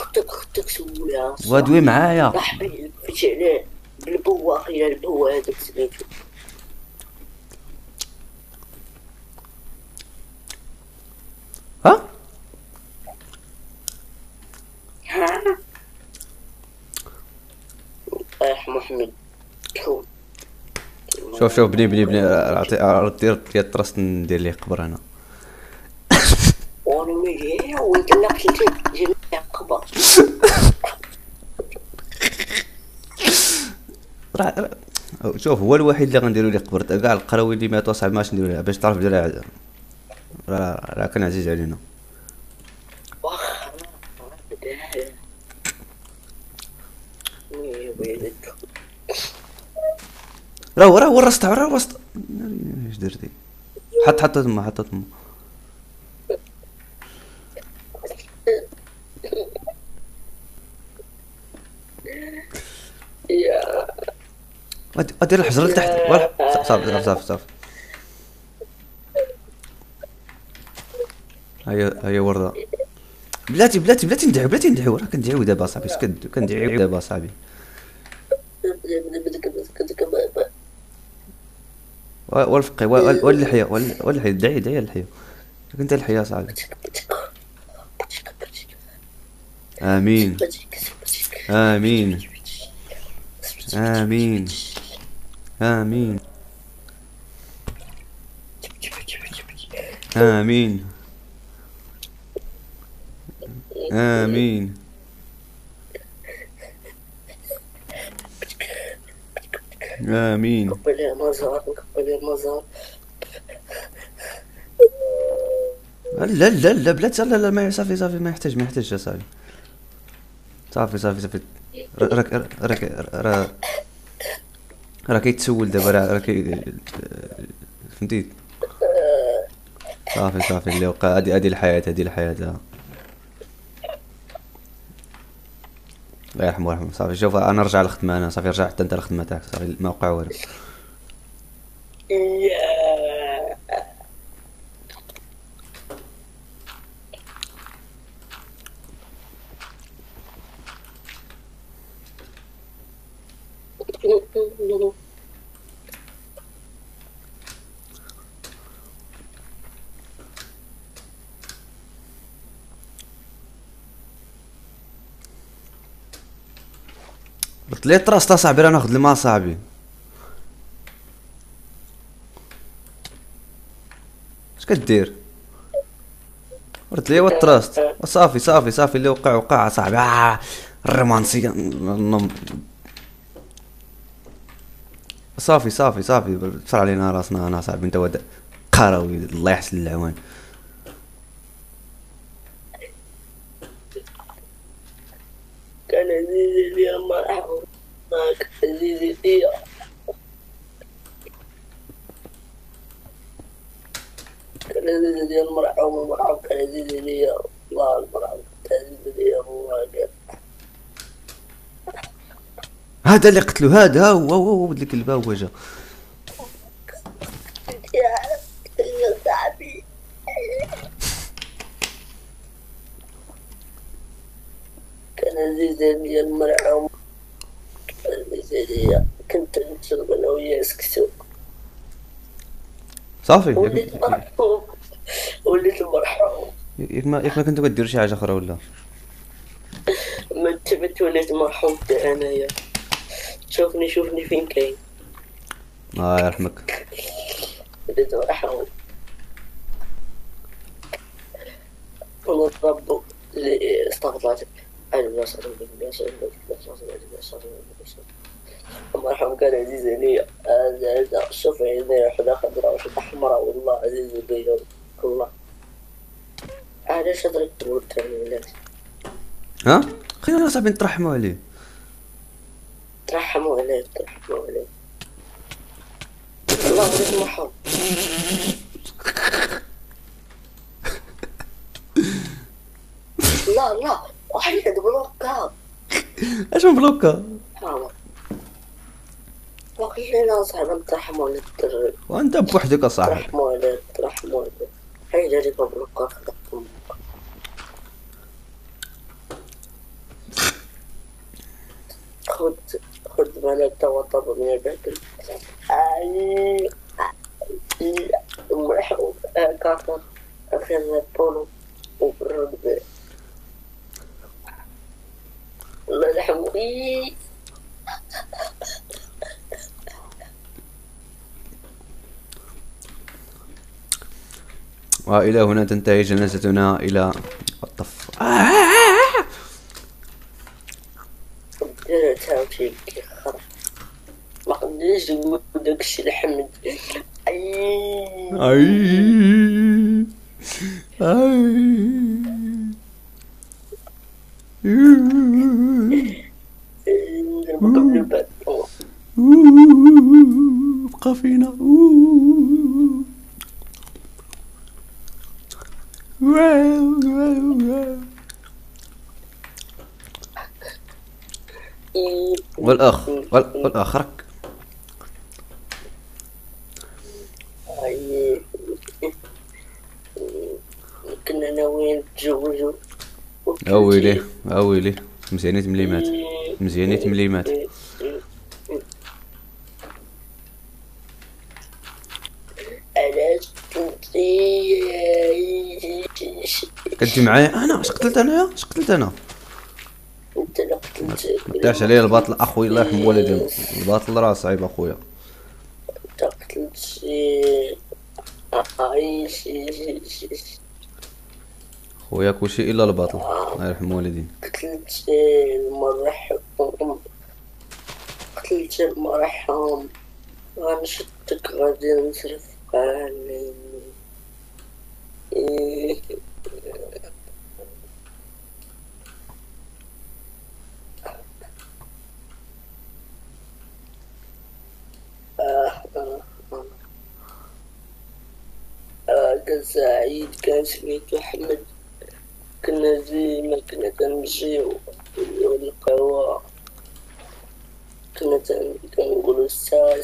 اختك سولها ودوي معايا صاحبي فيت عليه بالبوا اخي البوا هذاك سميتو ها طيح محمد شو شوف بني ردي الطرست ندير ليه قبر انا وانا مليح وانت لا مشيتي تجيب لي قبر شوف هو الوحيد اللي غنديرو ليه قبر كاع القراوي اللي ماتوا صاحبي ماش نديرو ليه باش تعرف بلي راه كان عزيز علينا واخا راه ورستها راه وسط اش درتي حط تما ادير الحجر لتحت صافي هيا ورده بلاتي ندعيو راه كندعيو دابا صاحبي كندعيو دابا صاحبي والفقي واللحيه دعي اللحيه انت اللحيه صاحبي امين امين امين امين امين امين امين قبل المزار لا بلاتي لا ما صافي ما يحتاج يا صاحبي صافي راه كيتسول دابا راه فهمتي صافي اللي وقع هادي الحياة الله يرحمه صافي شوف انا نرجع للخدمه انا صافي رجع حتى انت للخدمه تاعك صافي ما وقع والو قلت لي طراست صاحبي راه ناخذ الماء صاحبي اش كدير قلت لي والطراست صافي اللي وقع صاحبي الرومانسيه صافي تفر علينا راسنا انا صاحبي انت ود قراوي الله يحسن العوان كان عزيزي لي الله يرحمه معك عزيزي لي كان عزيزي لي المرحوم معك كان عزيزي لي الله المرحوم كان عزيزي لي الله قال هذا اللي قتلو هذا هو ولد الكلب هو جا يا صاحبي كان عزيز عليا المرحوم، عزيز عليا كنت نشرب انا وياه سكسو صافي وليت مرحوم، وليت مرحوم. ياك ما كنتو كديروا شي حاجه اخرى ولا؟ ما تبت وليت مرحوم تاع انايا. شوفني فين كاين. الله يرحمك. وليت مرحوم ونضربو اللي استغفرت. مرحبا كان عزيز عليا. هذا شوف عيني وحدة خضراء وحدة حمراء والله عزيز عليا والله. علاش هضرك تقول الترميلات؟ ها خلينا صاحبي نترحموا عليه. ترحموا عليه. والله وليت مرحوم. لا واحد بلوكا. اش من بلوكا؟ وخلينا صاحبي نترحموا على الدرب. وانت بوحدك اصاحبي. ترحموا عليه. هاي جاري بلوكا خدكم. خد بالك توا طب من الباكل. مرحبا كارتر أخذ بولو وبرد الله يرحمه. وإلى هنا تنتهي جنازتنا إلى الطف. تعرفي ما قدرش نقول داكشي لحمد. بقى فينا. والآخرك كنا ناويين نتزوجو. اويلي مزيانيت مليمات. علاش كنتي معايا انا؟ اش قتلت انايا؟ انت اللي قتلت. داش عليا الباطل اخويا الله يرحم والدينا. الباطل راه صعيب اخويا. انت قتلت خويا كلشي الا الباطل الله يرحم والدينا. قتلت المرحوم. غنشدك غادي نصرف عليك. كان سعيد، كان سميتو أحمد. كنا ديما كنمشيو للقهوة. كنا كنقولو الساعة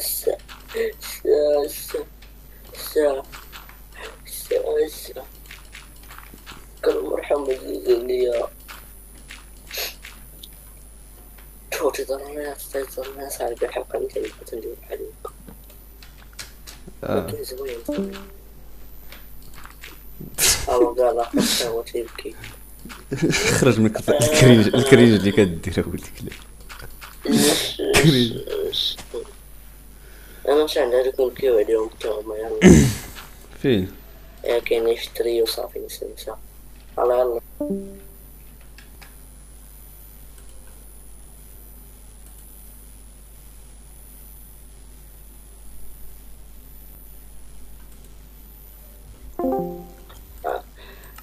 كان مرحوم عزيز عليا. توتي ضرنا صار بحلقة مثل اللي عليك. لكن زوين. قال أخذتها وتبكي. خرج من الكريج اللي كدير ولدي كريج. انا مش عندي هذوك الكيو اليوم تاعهم يلا. فين؟ كاين يشتري وصافي نسى. يلا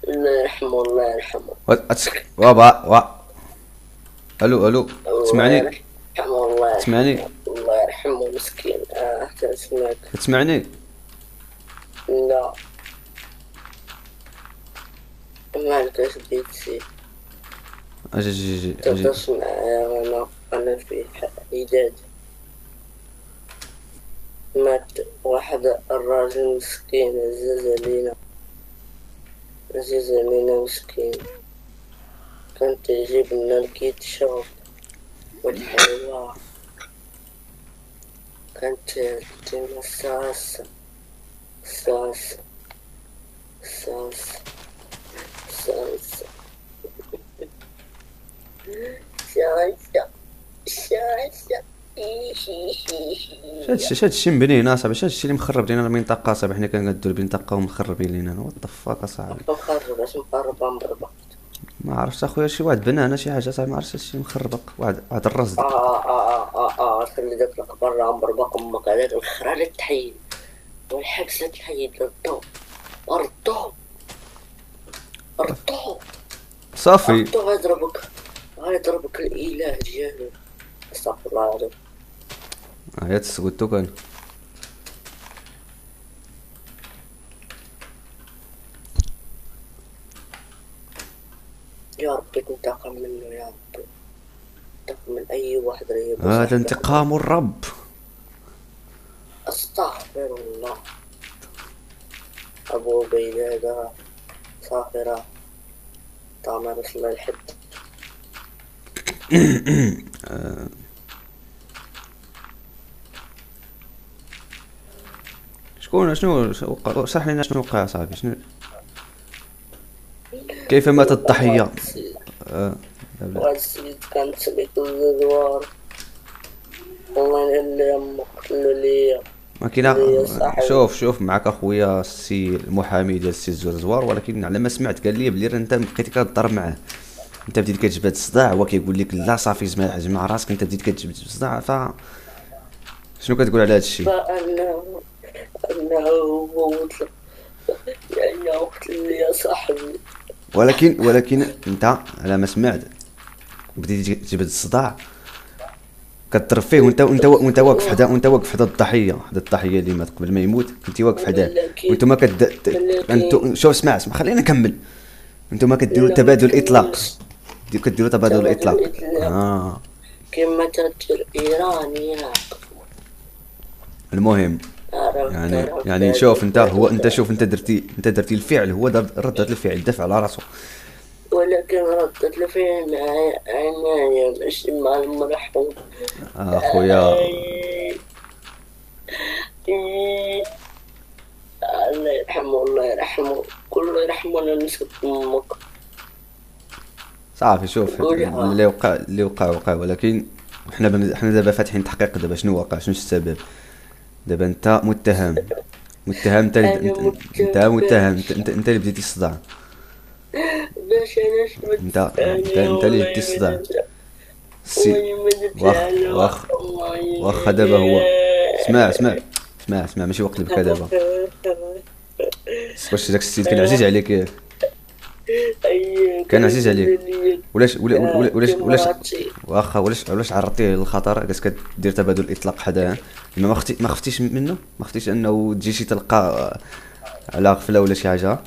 الله يرحمه. الو تسمعني؟ الله يرحمه مسكين. تسمعك. تسمعني؟ لا مالك اش بديت تسير؟ اجي تسمع. انا في عداد مات واحد الراجل مسكين عزيز علينا مسكين. كنت يجيب لنا الكيتشوب والحلوى، كانت تجينا الصلصة صلصة صلصة صلصة صلصة صلصة. هادشي مبني اصاحبي، هادشي اللي مخرب لينا المنطقه اصاحبي، حنا كنقادو البنطقه ومخربين لينا. وات ذا فاك اصاحبي، مخرب اش مخرب مربق. ما عرفتش اخويا، شي واحد بنانه شي حاجه صاحبي، ما عرفتش هادشي مخربق. واحد الرصد. خلي داك الأخبار راه مربق أمك، هذاك الخرا اللي تحيد والحبس اللي تحيد ردو ردو ردو صافي ردو. غيضربك الإله ديالو. استغفر الله العظيم. يا تسكتو كان. يا ربي تنتقم منه، يا ربي تنتقم من أي واحد رهيب. هذا انتقام الرب. أستغفر الله. أبو عبيدة صافرة طعم رسل الحد. شنو صح لنا شنو وقع صاحبي؟ شنو كيف مات الضحية؟ وهاد السيد كان تسليك الزوار، والله اللي يمك قتلو ليا. ما كاين. شوف معك اخويا السي المحامي ديال السي الزرزوار، ولكن على ما سمعت قال لي بلي انت بقيتي كتضرب معاه، انت بديت كتجبد الصداع، هو كيقول لك لا صافي جمع راسك، انت بديت كتجبد الصداع. شنو كتقول على هذا الشيء؟ فأنه هو قتل، يعني قتل لي يا صاحبي. ولكن انت على ما سمعت بديتي تجبد الصداع، كضرب فيه وانت واقف حدا الضحيه، اللي مات قبل ما يموت، كنتي واقف حداه وانتم انتو شوف اسمع خلينا نكمل. انتم كديروا تبادل الاطلاق، كديروا تبادل الاطلاق كما تدير ايران ياك. المهم يعني شوف انت درتي الفعل، هو دار ردة الفعل، دفع على راسه. ولكن ردة الفعل عناية ماشي مع المرحوم. اخويا الله يرحمه، الله يرحمه، كله يرحمنا نسكت امك. صافي شوف اللي وقع، ولكن حنا دابا فاتحين تحقيق. دابا شنو وقع، شنو السبب؟ دابا انت متهم، انت اللي بديتي الصداع. باش انت اللي بديتي الصداع. واخا دابا هو اسمع ماشي وقت البكا دابا. واش داك السيد كان عزيز عليك؟ كان عزيز عليك؟ ولاش عرضتيه للخطر؟ قاس كدير تبادل الاطلاق حداه، ما خفتيش منه؟ ما خفتيش انه تجي شي تلقى على غفله ولا شي حاجه؟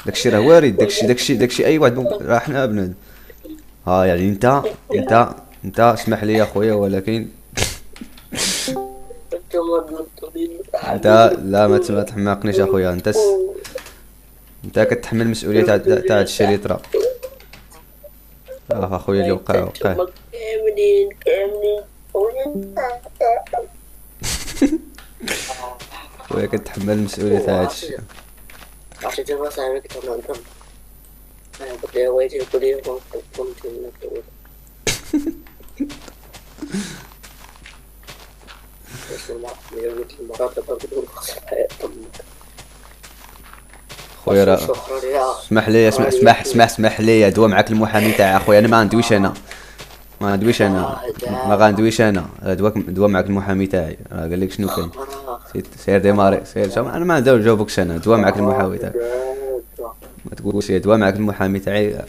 داكشي راه وارد، داكشي اي واحد راه حنا بنادم. يعني انت اسمح لي يا خويا، ولكن انت لا ما تحماقنيش اخويا. انت كتحمل مسؤوليه تاع هاد الشريط راه. اخويا اللي وقع كاملين خويا كتحمل المسؤوليه تاع هاد الشيء. عرفتي دابا صاحبي كنت نهضر قلت لي ويلي قول لي قمت نقول خويا راه اسمح لي دوا معاك المحامي تاعي اخويا. انا ما غندويش انا دوا معاك المحامي تاعي، راه قال لك شنو كاين. سير ديماري سير. انا ما نجاوبكش، انا دوا معاك المحامي تاعي، ما تقولش دوا معاك المحامي تاعي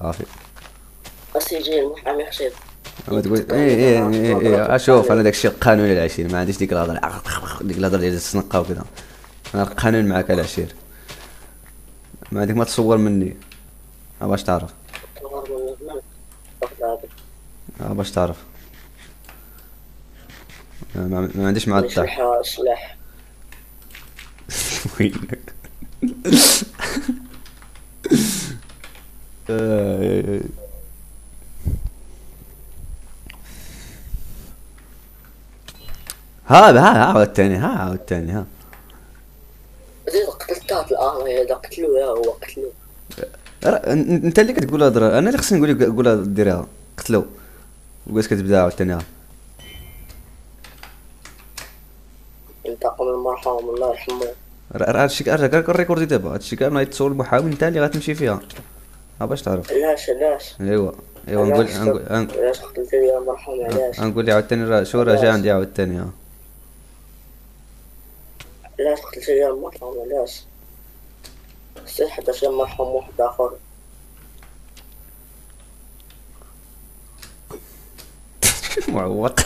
صافي. اسيجي المحامي خشيب ما تقول ايه شوف انا داكشي القانوني العشير، ما عنديش ديك الهضره ديال السنقه وكذا. انا القانون معاك العشير، ما عندك ما تصور مني. باش تعرف ما عنديش مع الضحك. سلاح وينك؟ ها عاود تاني ها. زيد قتلتات الان هذا قتلو يا هو قتلو. انت اللي كتقول هضره، انا اللي خصني نقول لك قولها ديريها قتلو وقاس كتبدا عاود تاني. ينتقم المرحوم الله يرحمه. راه هادشي كاع الريكوردي دابا، هادشي كاع ما يتصور المحاول انت اللي غتمشي فيها باش تعرف. علاش ايوا نقول علاش قتلت لي المرحوم علاش نقول لي عاوتاني راه شو راه جا عندي عاوتاني. علاش قتلت لي المرحوم علاش سي حتى شي مرحوم واحد اخر. معوق.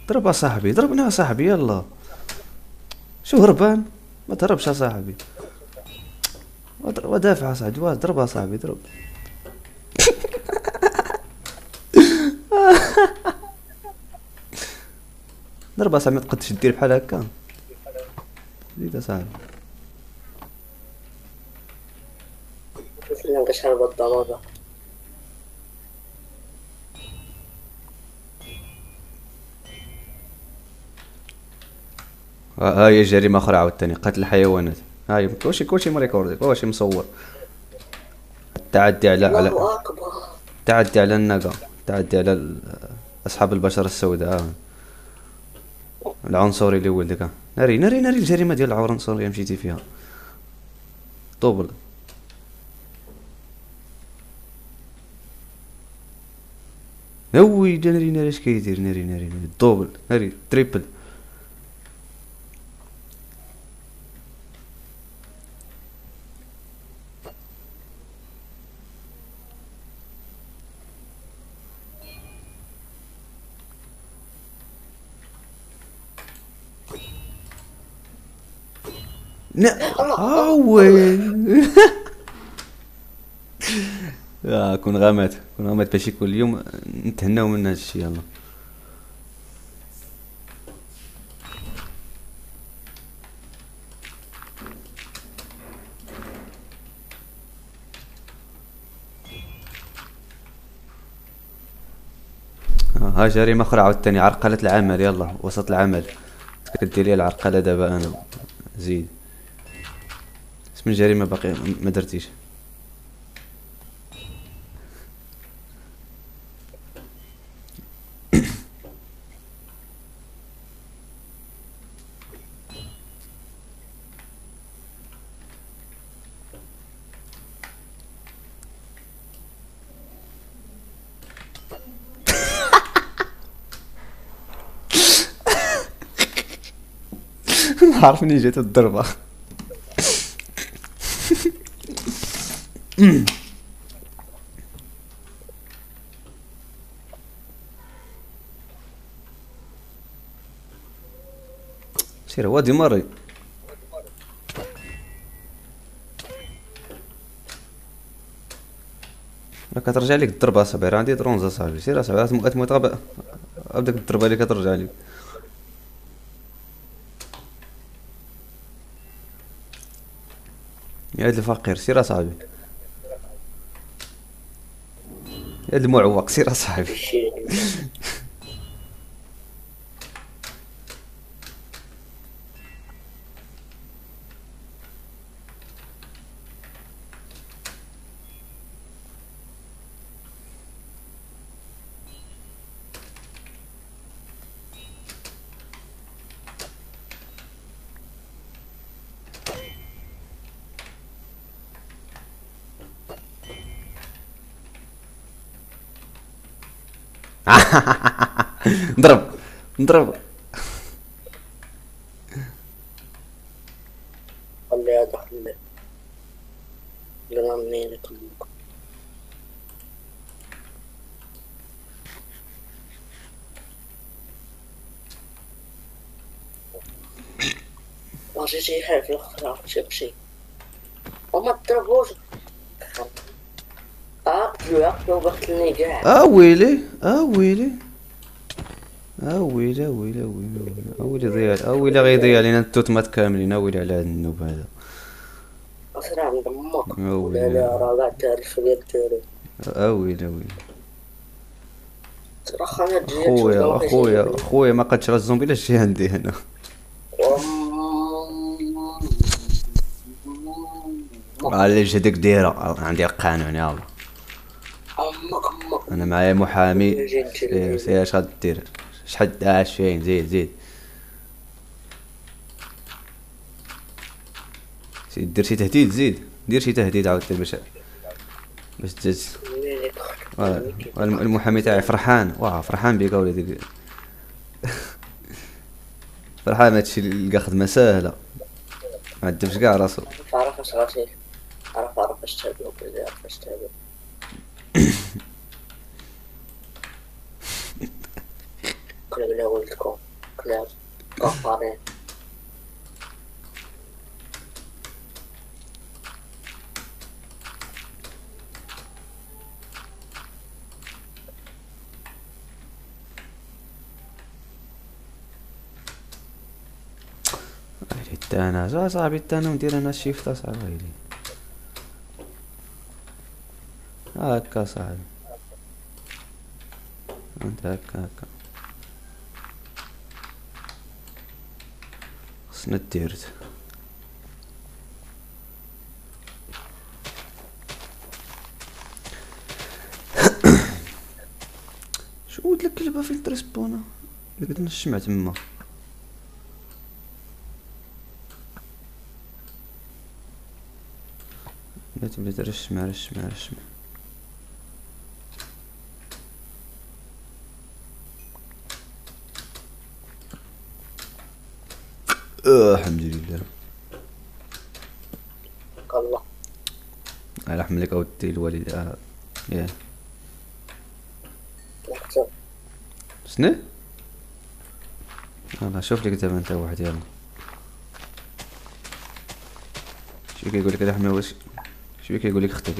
ضرب صاحبي، ضربنا صاحبي يلا. شو هربان؟ ما تهربش يا صاحبي. ودافع صاحبي، ضرب صاحبي ضرب. ضرب صاحبي، ما تقدش دير بحال هكا. زيد صاحبي. مثلا كشحال بالضربة. ها هي جريمة أخرى عاوتاني، قتل الحيوانات. هاي كلشي مريكوردي، كلشي مصور. التعدي على الله أكبر. التعدي على الناقة، التعدي على أصحاب البشرة السوداء. العنصري اللي ولدك. ناري الجريمة ديال العنصرية مشيتي فيها. طوبل. هوي ناري اش كيدير. ناري دوبل، ناري تريبل. وين. كون غامات باش يكون اليوم نتهناو من هذا الشيء. يلا ها جريمة أخرى عاوتاني، عرقلة العمل. يلا وسط العمل كديري العرقلة دابا. أنا زيد اسم الجريمة باقي ما درتيش. عارف منين جات الضربة. سير وادي مري. راك كترجع لك الضربة اصاحبي، راه عندي درونز اصاحبي. سير اصاحبي غتموت بداك الضربة اللي كترجع لك. يا هاد الفقير سير اصاحبي، يا هاد المعوق سير اصاحبي. نضرب خلي هذا خلي منين يطلق. ماشي شي حاجة في الأخرى شي وما تضربوش. اقتلو بقتلني كاع. ويلي ويلي ويلي ويلي ويلي ويلي ضيع ويلي غيضيع علينا التوتمات كاملين. ويلي على هاد النوب هذا. اسرع من دمك. ويلي لا راه كاع تعرف ديال التاريخ. ويلي ويلي صراحة انا جيت خويا ما قدش راه الزومبي لا شي عندي هنا. اللي جدك دايره عندي القانون يلا. انا معايا محامي. سير اش غدير شحال 20 زيد دير شي تهديد. دير شي تهديد عاوتاني باش تجز. المحامي تاعي فرحان بيك وليدي. فرحان هادشي اللي لقى خدمه ساهله ما عذبش كاع راسو. عرف اش غاتي عرف اش تهبلو بلي عرف اش تهبلو. كلاب لا ولدكم كلاب قفارين. انا صاحبي انا ندير انا الشيفت اصاحبي ويلي هكا صاحبي انت هكا خصنا ديرت شو قلت لك كلبه فين تريسبونا لقيت الشمع تما. بديت رشمع الحمد لله. الله يرحم لك اودي الوالد. ياه نكتب شنو يلا شوف لك دابا انت واحد. يلا شو كيقول لك رحمه واش شو كيقول لك اختك.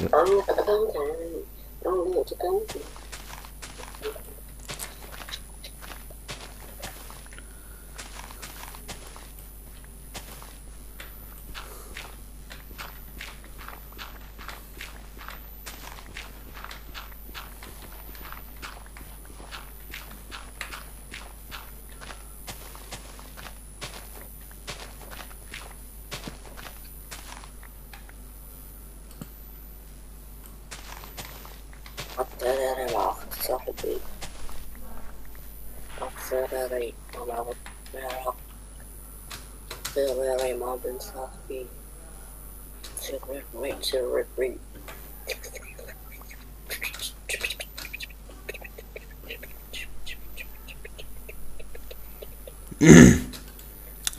الطيارة مع صاحبي الطيارة مع بن صاحبي سرري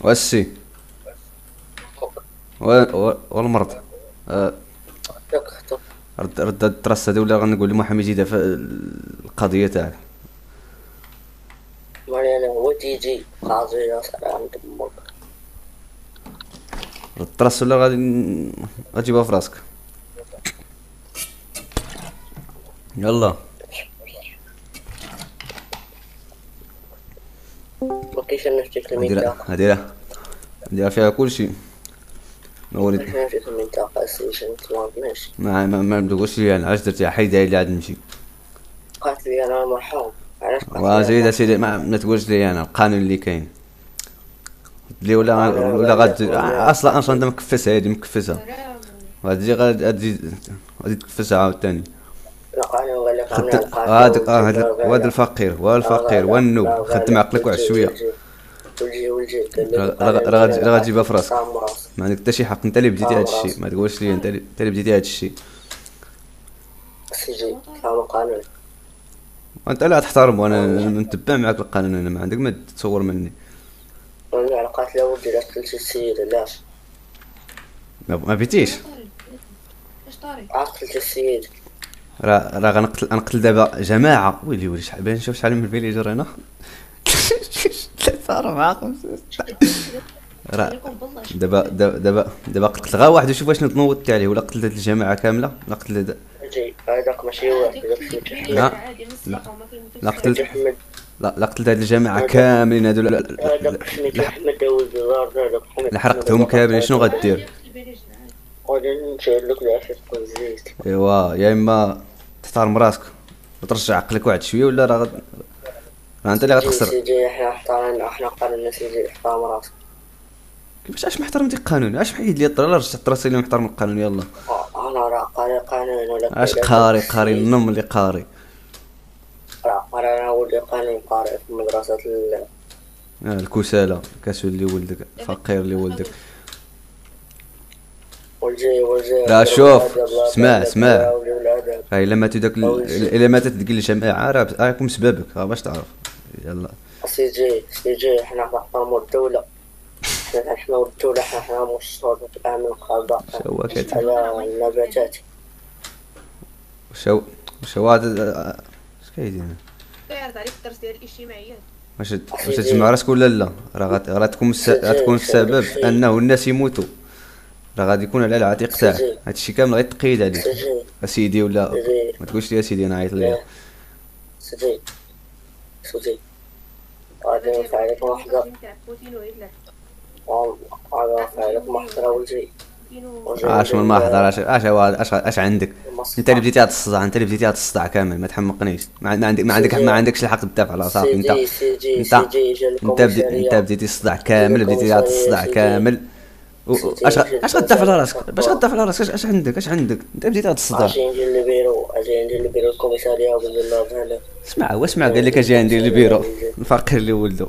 واسي والمرض رد الترس هذا ولا غنقول لمحامي يزيد في القضيه تاعك. مرينا هو تيجي قاضي عند امك. الترس ولا غتجيبها في راسك. يلا ما كاينش نفتك المنطقة نديرها فيها كلشي. ما تقولش لي انا علاش درتيها حيدها لي عاد نمشي. قالت لي انا مرحوم علاش وزيد سيدي ما تقولش لي انا القانون اللي كاين بلي ولا غادي اصلا انت مكفسها هادي مكفسها غادي تكفسها عاوتاني. هذا الفقير والنوب خدم عقلك واحد شويه راه غتجيبها في راسك. ما عندك حتى شي حق انت اللي بديتي هذا الشيء. ما تقولش لي انت اللي بديتي هذا الشيء. سيجي فهم القانون وانت لا تحترم وانا نتبع معك القانون. انا ما عندك ما تصور مني. انا علاقات لا ودي لا قتلت السيد علاش ما بيتيش قتلت السيد. راه غنقتل دابا جماعه. ويلي شحال نشوف شحال من فيليجر هنا 3 4 5 راه دابا قتلت غير واحد وشوف واش نوضت عليه ولا قتلت هاد الجماعه كامله ولا قتلت سيدي هذاك ماشي واحد، هذاك سميتو لا. حمد. عادي من لا. الصحة وما كيموتوش لا قتلت سميتو حمد. لا قتلت هاد الجماعة كاملين هادو هذاك سميتو حمد داوود الزار، هذاك حمد. لا حرقتهم كاملين شنو غدير؟ غادي نشير لك العافية تكون زيت. ايوا يا اما تحترم راسك وترجع عقلك واحد شويه ولا راه انت اللي غتخسر. سيدي حنا احترمنا، حنا قالنا سيدي احترم راسك. كيفاش اش محترمتي القانون؟ اش حيد لي الطرا رجعت الطراسي اللي محترم القانون يلا. انا راه قاري قانون ولا اش قاري النم اللي قاري. راه قاري، انا ولدي قانون قاري في مدرسة الكسالى كاسو اللي ولدك فقير اللي ولدك. والجي لا شوف اسمع هاي الا ماتوا داك الا ماتت ديك الجماعه راه راكم سببك باش تعرف. يلا سيجي حنا كنحترمو الدولة، حنا كنحميو الدولة، حنا مش الشرطة الأمن والقضاء شو هو كيت على النباتات. وشو هذا اش كايدير؟ كيعرض عليك الدرس ديال الاجتماعيات. واش تجمع راسك ولا لا؟ راه تكون السبب في انه الناس يموتوا، راه غادي يكون على العاتق تاعك هادشي كامل غيتقيد عليك اسيدي ولا ما تقولش لي اسيدي انا عيط ليا. سيدي غادي نرفع عليك محضر، غادي نرفع عليك محضر ولدي. اش من محضر اش عندك؟ انت اللي بديتي هاد الصداع، انت اللي بديتي هاد الصداع كامل، ما تحمقنيش. ما عندكش الحق تدافع على صافي. انت بديتي الصداع كامل، بديتي هاد الصداع كامل. اش غدافع على راسك؟ باش غدافع على راسك؟ اش عندك؟ انت بديتي هاد الصداع. اجي ندير البيرو الكوميساريه وندير لها بحال اسمع قال لك اجي ندير البيرو الفقير اللي ولدو.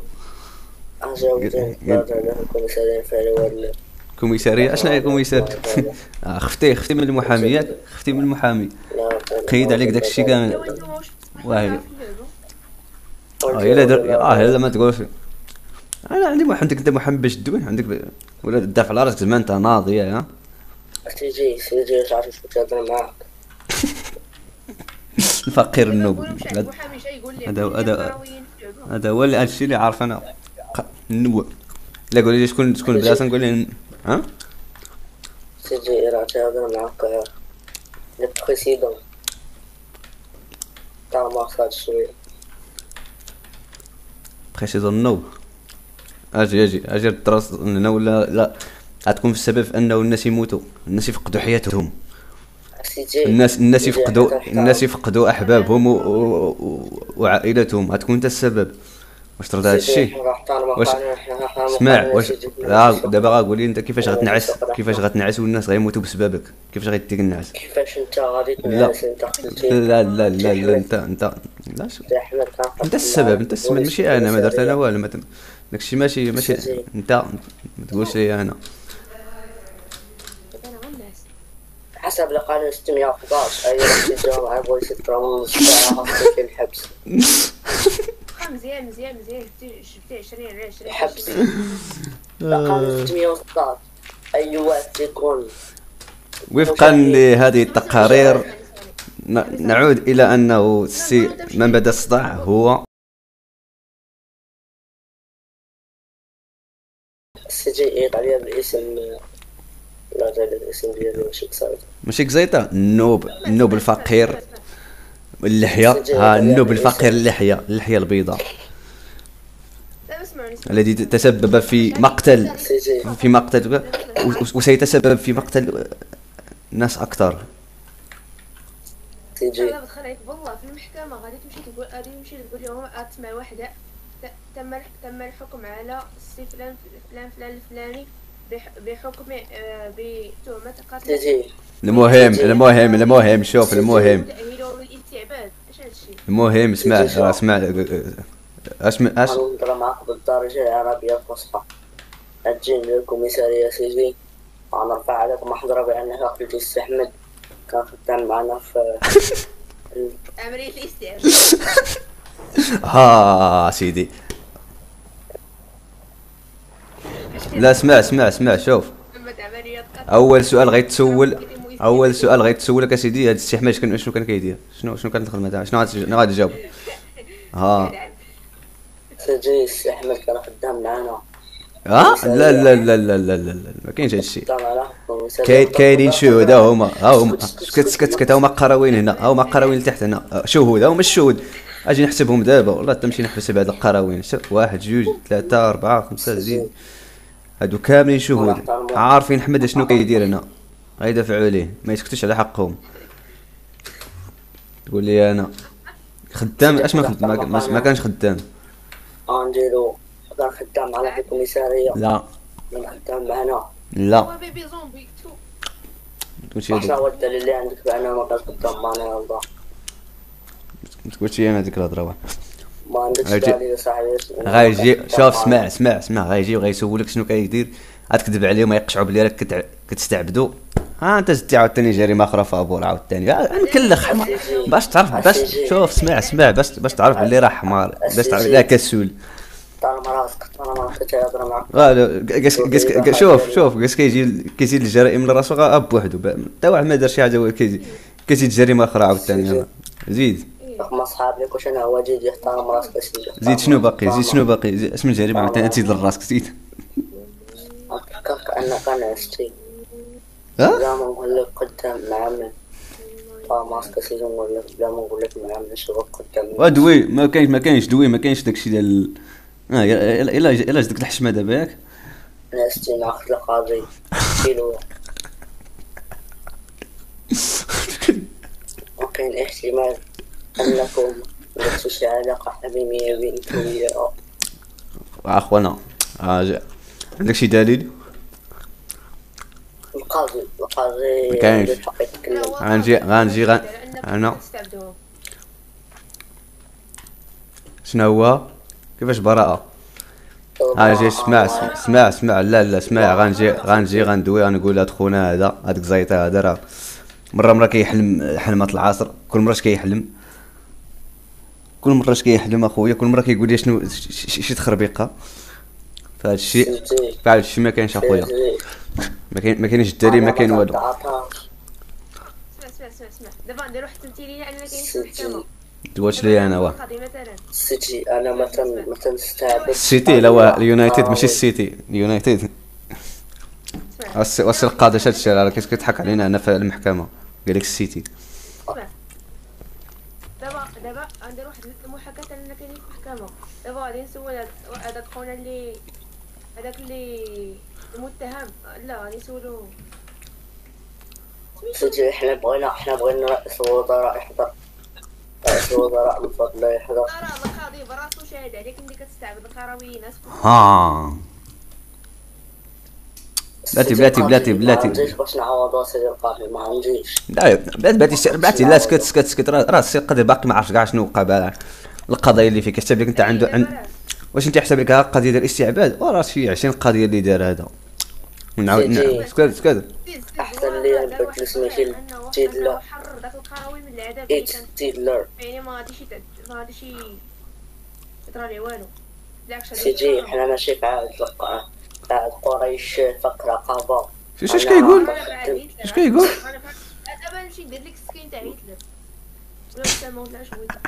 اجي ندير الكوميساريه فعلا ولا كوميساريه؟ اشنا هي كوميساريه؟ خفتي من المحاميات، خفتي من المحامي قيد عليك داك الشيء كامل. واهي الا لا ما تقولش انا عندي عندك انت محامي باش تدوين عندك ولا تدافع على راسك زعما انت ناضي. ها سيجي تعرف شنو كنهضر معاك الفقير النوب هذا هو اللي هادشي اللي عارف انا النوب. لا قول لي شكون بلاصه نقول لي ها سيجي راه تهضر معاك لو بريسيدون تاع مارساد شويه بريسيدون نو. اجي الدرس هنا ولا لا غتكون في السبب في انه الناس يموتوا، الناس يفقدوا حياتهم، الناس يفقدوا احبابهم وعائلتهم، غتكون انت السبب. واش ترضى هذا الشيء؟ واش اسمع واش دابا غنقول لي انت كيفاش غتنعس والناس غيموتوا بسببك؟ كيفاش غيديك النعس؟ كيفاش انت غادي تنعس؟ انت قتلتي. لا انت لا انت السبب ماشي انا، ما درت انا والو. داكشي ماشي انت ما تقولش لي انا. حسب القانون 611 اي واحد يجاوب على بغى يسكرهم نص ساعه في الحبس. مزيان جبتي 20 على 20 حبس. القانون 611 اي واحد يكون وفقا لهذه التقارير نعود الى انه من بدا الصداع هو سجل عليا الاسم. لا الاسم ديالي ماشي كزيطة. النوب الفقير اللحية. النوب الفقير اللحية البيضاء الذي تسبب في مقتل وسيتسبب في مقتل ناس اكثر. انا بتخليك والله في المحكمه غادي تمشي تقول لهم تسمع واحده تم الحكم على السي فلان الفلاني بحكم بتهمه قتل. المهم شوف المهم اسمع اش نهضر معاك بالدرجه العربيه الفصحى. تجي للكوميساريه سيدي غنرفع عليك محضر بانك قتلتي السي احمد كان خدام معنا في عمليه الاستعداد. سيدي لا اسمع شوف. اول سؤال غيتسولك اسيدي هذا السي احمد شنو كان كيدير؟ شنو كانت الخدمه تاعو؟ شنو غادي تجاوب؟ سيدي السي احمد كان خدام معنا ها لا لا لا لا لا لا ما كاينش هادشي. قدام على حكم كاينين شهود ها هما سكت هما قراوين هنا ها هما قراوين لتحت هنا شهود ها هما الشهود اجي نحسبهم دابا والله تمشي نحسب هاد القراوين شوف 1 2 3 4 5 6 هادو كاملين شهود عارفين حمد شنو كيدير هنا غيدافعوا عليه ما يسكتوش على حقهم. تقول لي انا خدام اش ما كانش خدام. نديرو كان خدام على الكوميساريه لا من خدام معنا لا هو بيبي زومبي تو. تقولشي واش هذيك هو الدليل اللي عندك بأنه ما كانش خدام معنا يا الله؟ تقولشي انا هذيك الهضره ما عندكش غيجي- دليل يا صاحبي. غيجي شوف اسمع غيجي وغيسولك شنو كيدير غتكذب عليهم يقشعوا بلي راك كتستعبدوا ها انت زدتي عاوتاني جريمه اخرى فابور عاوتاني نكلخ حمار باش تعرف باش شوف اسمع باش تعرف بلي راه حمار باش تعرف لا كسول طالما راسك تهضر معك شوف قاس كيزيد الجرائم من راسو غا بوحدو حتى واحد ما دار شي حاجه هو كيزيد جريمه اخرى عاوتاني زيد ما صحابك واش انا هو جديد يحترم راسك سيدي. زيد شنو باقي اش من جريمه عاوتاني تزيد لراسك زيد كأنك انا عشتي ها لا ما نقول لك قدام مع من ماسك سيزون نقول لك لا ما نقول لك مع من شوف قدام ودوي ما كاينش دوي ما كاينش داكشي ديال الا جدك الحشمه دابا ياك انا عشتي ناخذ القاضي كيلو وكاين احتمال انكم درتو شي علاقه حميميه بينك وياه. اخوانا عندك شي دليل القاضي ما كاينش. عنده الحق يتكلم. غنجي انا شنو هو كيفاش براءه غنجي اسمع لا اسمع غنجي غندوي غنقول هاد خونا هذا هاد الزيطه هذا راه مره كيحلم حلمات العصر كل مره كيحلم اخويا كل مره كيقول لي شنو شي تخربيقه فهاد الشيء ما كاينش اخويا ما كاينش الدليل ما كاين والو. اسمع دابا نديرو حتى تمثيليه اننا كاين في المحكمه. تقولش لي انا واه القاضي مثلا سيتي انا ما تنستعبد السيتي لا هو اليونايتد ماشي السيتي اليونايتد وصل القاضي شاد الشيء راه كيضحك علينا هنا في المحكمه قال لك السيتي. اسمع دابا غندير واحد المحاكاه اننا كاينين في المحكمه. دابا غادي نسول هذاك خونا اللي المتهم لا غادي نسولو سيتي حنا بغينا رئيس الوزراء يحضر. رئيس الوزراء من فضله يحضر. راه القاضي براسو شاهد عليك انت كتستعبد القراويين ها بلاتي ما عنديش باش نعوض سيدي القاضي ما عنديش. لا بلاتي لا سكت راه السي القاضي باقي ما عرفش كاع شنو وقع القضايا اللي فيك حسب لك انت عند واش انت حسب لك ها القضيه ديال الاستعباد وراه شي 20 قضيه اللي دار هذا ونعاود سكت احسن لي نبدل سميتي تيدلر حرر داك القراوي من العذاب اللي كان تيدلر يعني ما غاديش يطرى ليه والو بالعكس سيدي حنا ماشي في عهد قريش فك رقابه. اش كيقول اش كيقول دابا نمشي ندير لك السكين تاع هتلر ولا سما ولا اش بغيتي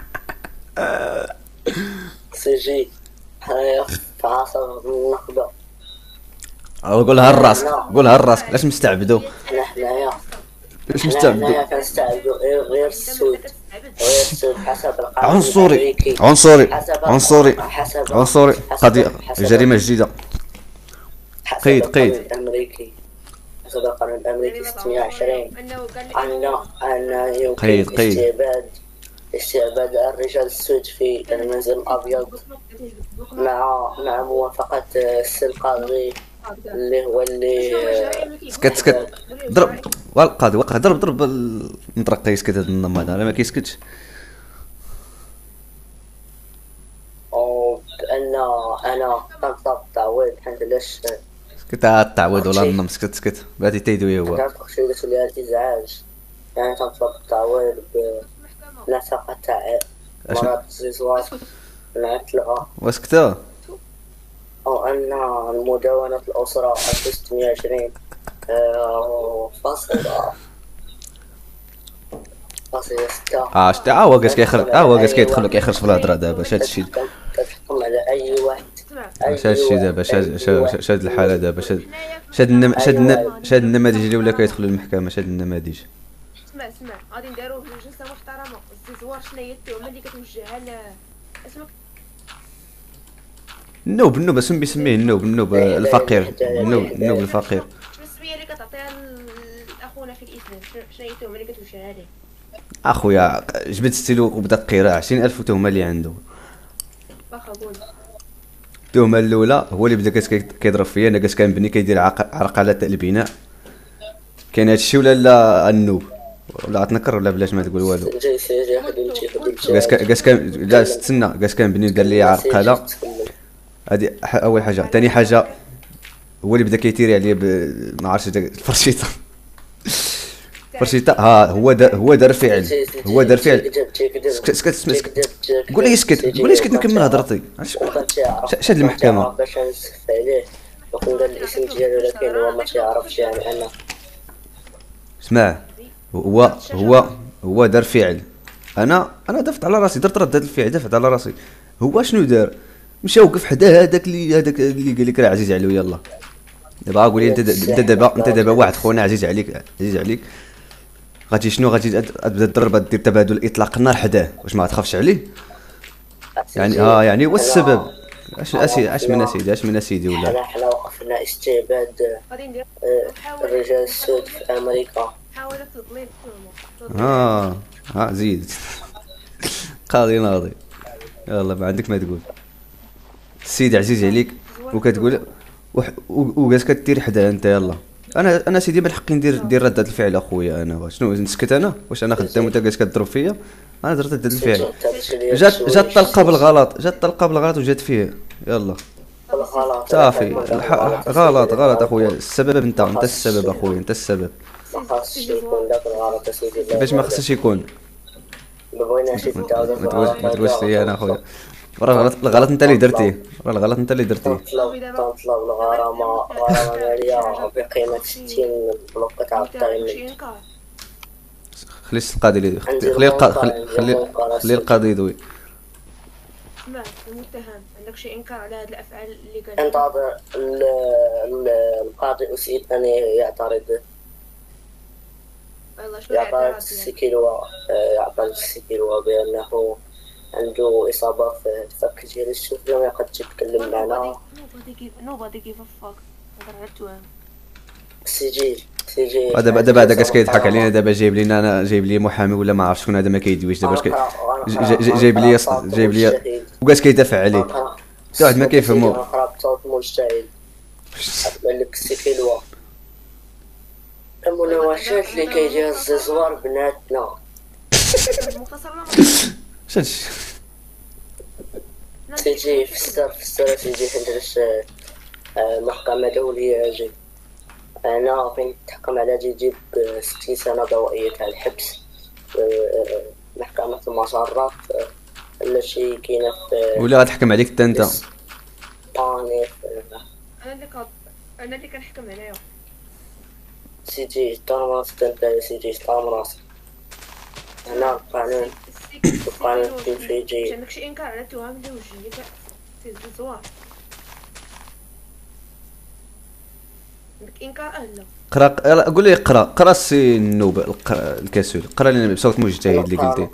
سيجي حنايا في عصر النخبه. قولها لراسك علاش مستعبدوا حنايا علاش مستعبدوا حنايا كنستعبدوا غير السود حسب القانون عنصري الأمريكي. عنصري قضيه جريمه جديده حسب قيد. القانون الامريكي حسب القانون الامريكي 620 أن يمكن قيد. استعباد الرجال السود في المنزل الأبيض مع موافقة السي القاضي اللي هو اللي سكت ضرب والقاضي وقع ضرب المطرقه يسكت هذا النظام هذا ما كيسكتش. أنا تنطبق تعويض حيت علاش سكت التعويض ولا النم سكت بغيتي تيدوي هو كنعرف شي قلت لي الإزعاج يعني تنطبق تعويض بنفقة تاع مرات الزواج نعتلها وسكتها أو أن المداونة الأسرة 620 فاصلة 6 شتا هو قاس كيخرج كيدخل كيخرج في الهضره دابا هادشي كتحكم على أي واحد اسمع شاد الشي دابا، شاد الحاله دابا، شاد النماذج اللي ولا كيدخلوا للمحكمه، شاد النماذج. اسمع غادي نديروه جلسه محترمه. الزوار شنو هي التهمه اللي كتوجهها اسمك النوب سميه النوب الفقير، النوب الفقير. النسبيه اللي كتعطيها لاخونا في الاسلام، شنو هي التهمه اللي كتوجهها ليه؟ اخويا جبد ستيلو وبدا القراءه، 20,000 تهمه اللي عنده. واخا قول. التهمه الاولى هو اللي بدا كيضرب فيا انا، كنبني كيدير عرقله البناء. كاين هادشي ولا لا النوب؟ ولا غتنكر ولا بلاش ما تقول والو؟ لا استنى، كنبني دار لي عرقله. هادي اول حاجه. ثاني حاجه هو اللي بدا كيتيري عليا ما عرفتش داك الفرشيطه. فرشيطه ها هو دار فعل. اسكت قول لي اسكت نكمل هضرتي. شاد المحكمه باش نسف عليه وكون قال الاسم ديالو، ولكن هو ما تيعرفش يعني انا. اسمع هو دار فعل. انا دفت على راسي، درت رد هذا الفعل، دفت على راسي. هو شنو دار؟ مشى وقف حدا هذاك اللي قال لك راه عزيز عليه. يلا دابا قول لي انت دابا واحد خونا عزيز عليك غادي شنو غادي تبدا تضرب، دير تبادل اطلاق النار حداه، واش ما تخافش عليه؟ يعني يعني هو السبب. اش من اسيدي ولا حنا وقفنا استعباد غادي ندير الرجال السود في امريكا. حاول تضليل التهمه. زيد قاضي ناضي. يلا ما عندك ما تقول. السيد عزيز عليك وكتقول وجالس كدير حداه انت. يلا انا سيدي من حقي ندير رده الفعل اخويا. انا شنو نسكت؟ انا واش انا خدام وانت جالس كضرب فيا؟ انا درت رده الفعل. جات طلقه بالغلط وجات فيه. يلا صافي غلط اخويا. السبب انت السبب اخويا، انت السبب. ما خاصش يكون داك الغلط اسيدي. كيفاش ما خصش يكون؟ ما بغيناش يتعاود. ما تقولش لي انا اخويا، راه الغلط انت اللي درتيه. طلب الغرامه ماليه بقيمه 60 بلوك تاع التايم. خلي القاضي خلي القاضي يدوي. اسمع المتهم عندك شي انكار على هاد الافعال اللي قالها؟ انتظر القاضي اسيد ان يعترض. والله شنو يعترض السكيلوا بانه عنده إصابة في الفك ديال السفلى وما يقدش يتكلم معنا. nobody give a fuck. هضر على التوام. سجل دابا هذا كاش كيضحك علينا. دابا جايب لي محامي ولا ما عرفتش شكون هذا، ما كيدويش. دابا جايب لي وكاش كيدافع عليه. حتى واحد ما كيفهمو. صوت مجتهد. ملك السكيلوا المناوشات اللي كيديرها الزوار بناتنا. شاش سيجي فسر سيجي حندرس محكمة دولية. جي أنا فين تحكم على يجيب 60 سنة ضوئية تاع الحبس. محكمة المسارات التي كاينة في ولا غتحكم عليك حتى انت. انا اللي كنحكم عليها. سيجي طال راسك انت، سيجي طال راسك. هنا القانون في جي. عندك شي انكار على التهم اللي وجهي في الزوار؟ عندك انكار لا؟ قول لي قرا السي النوب الكسول. قرا لنا بصوت مجتهد اللي قلتي.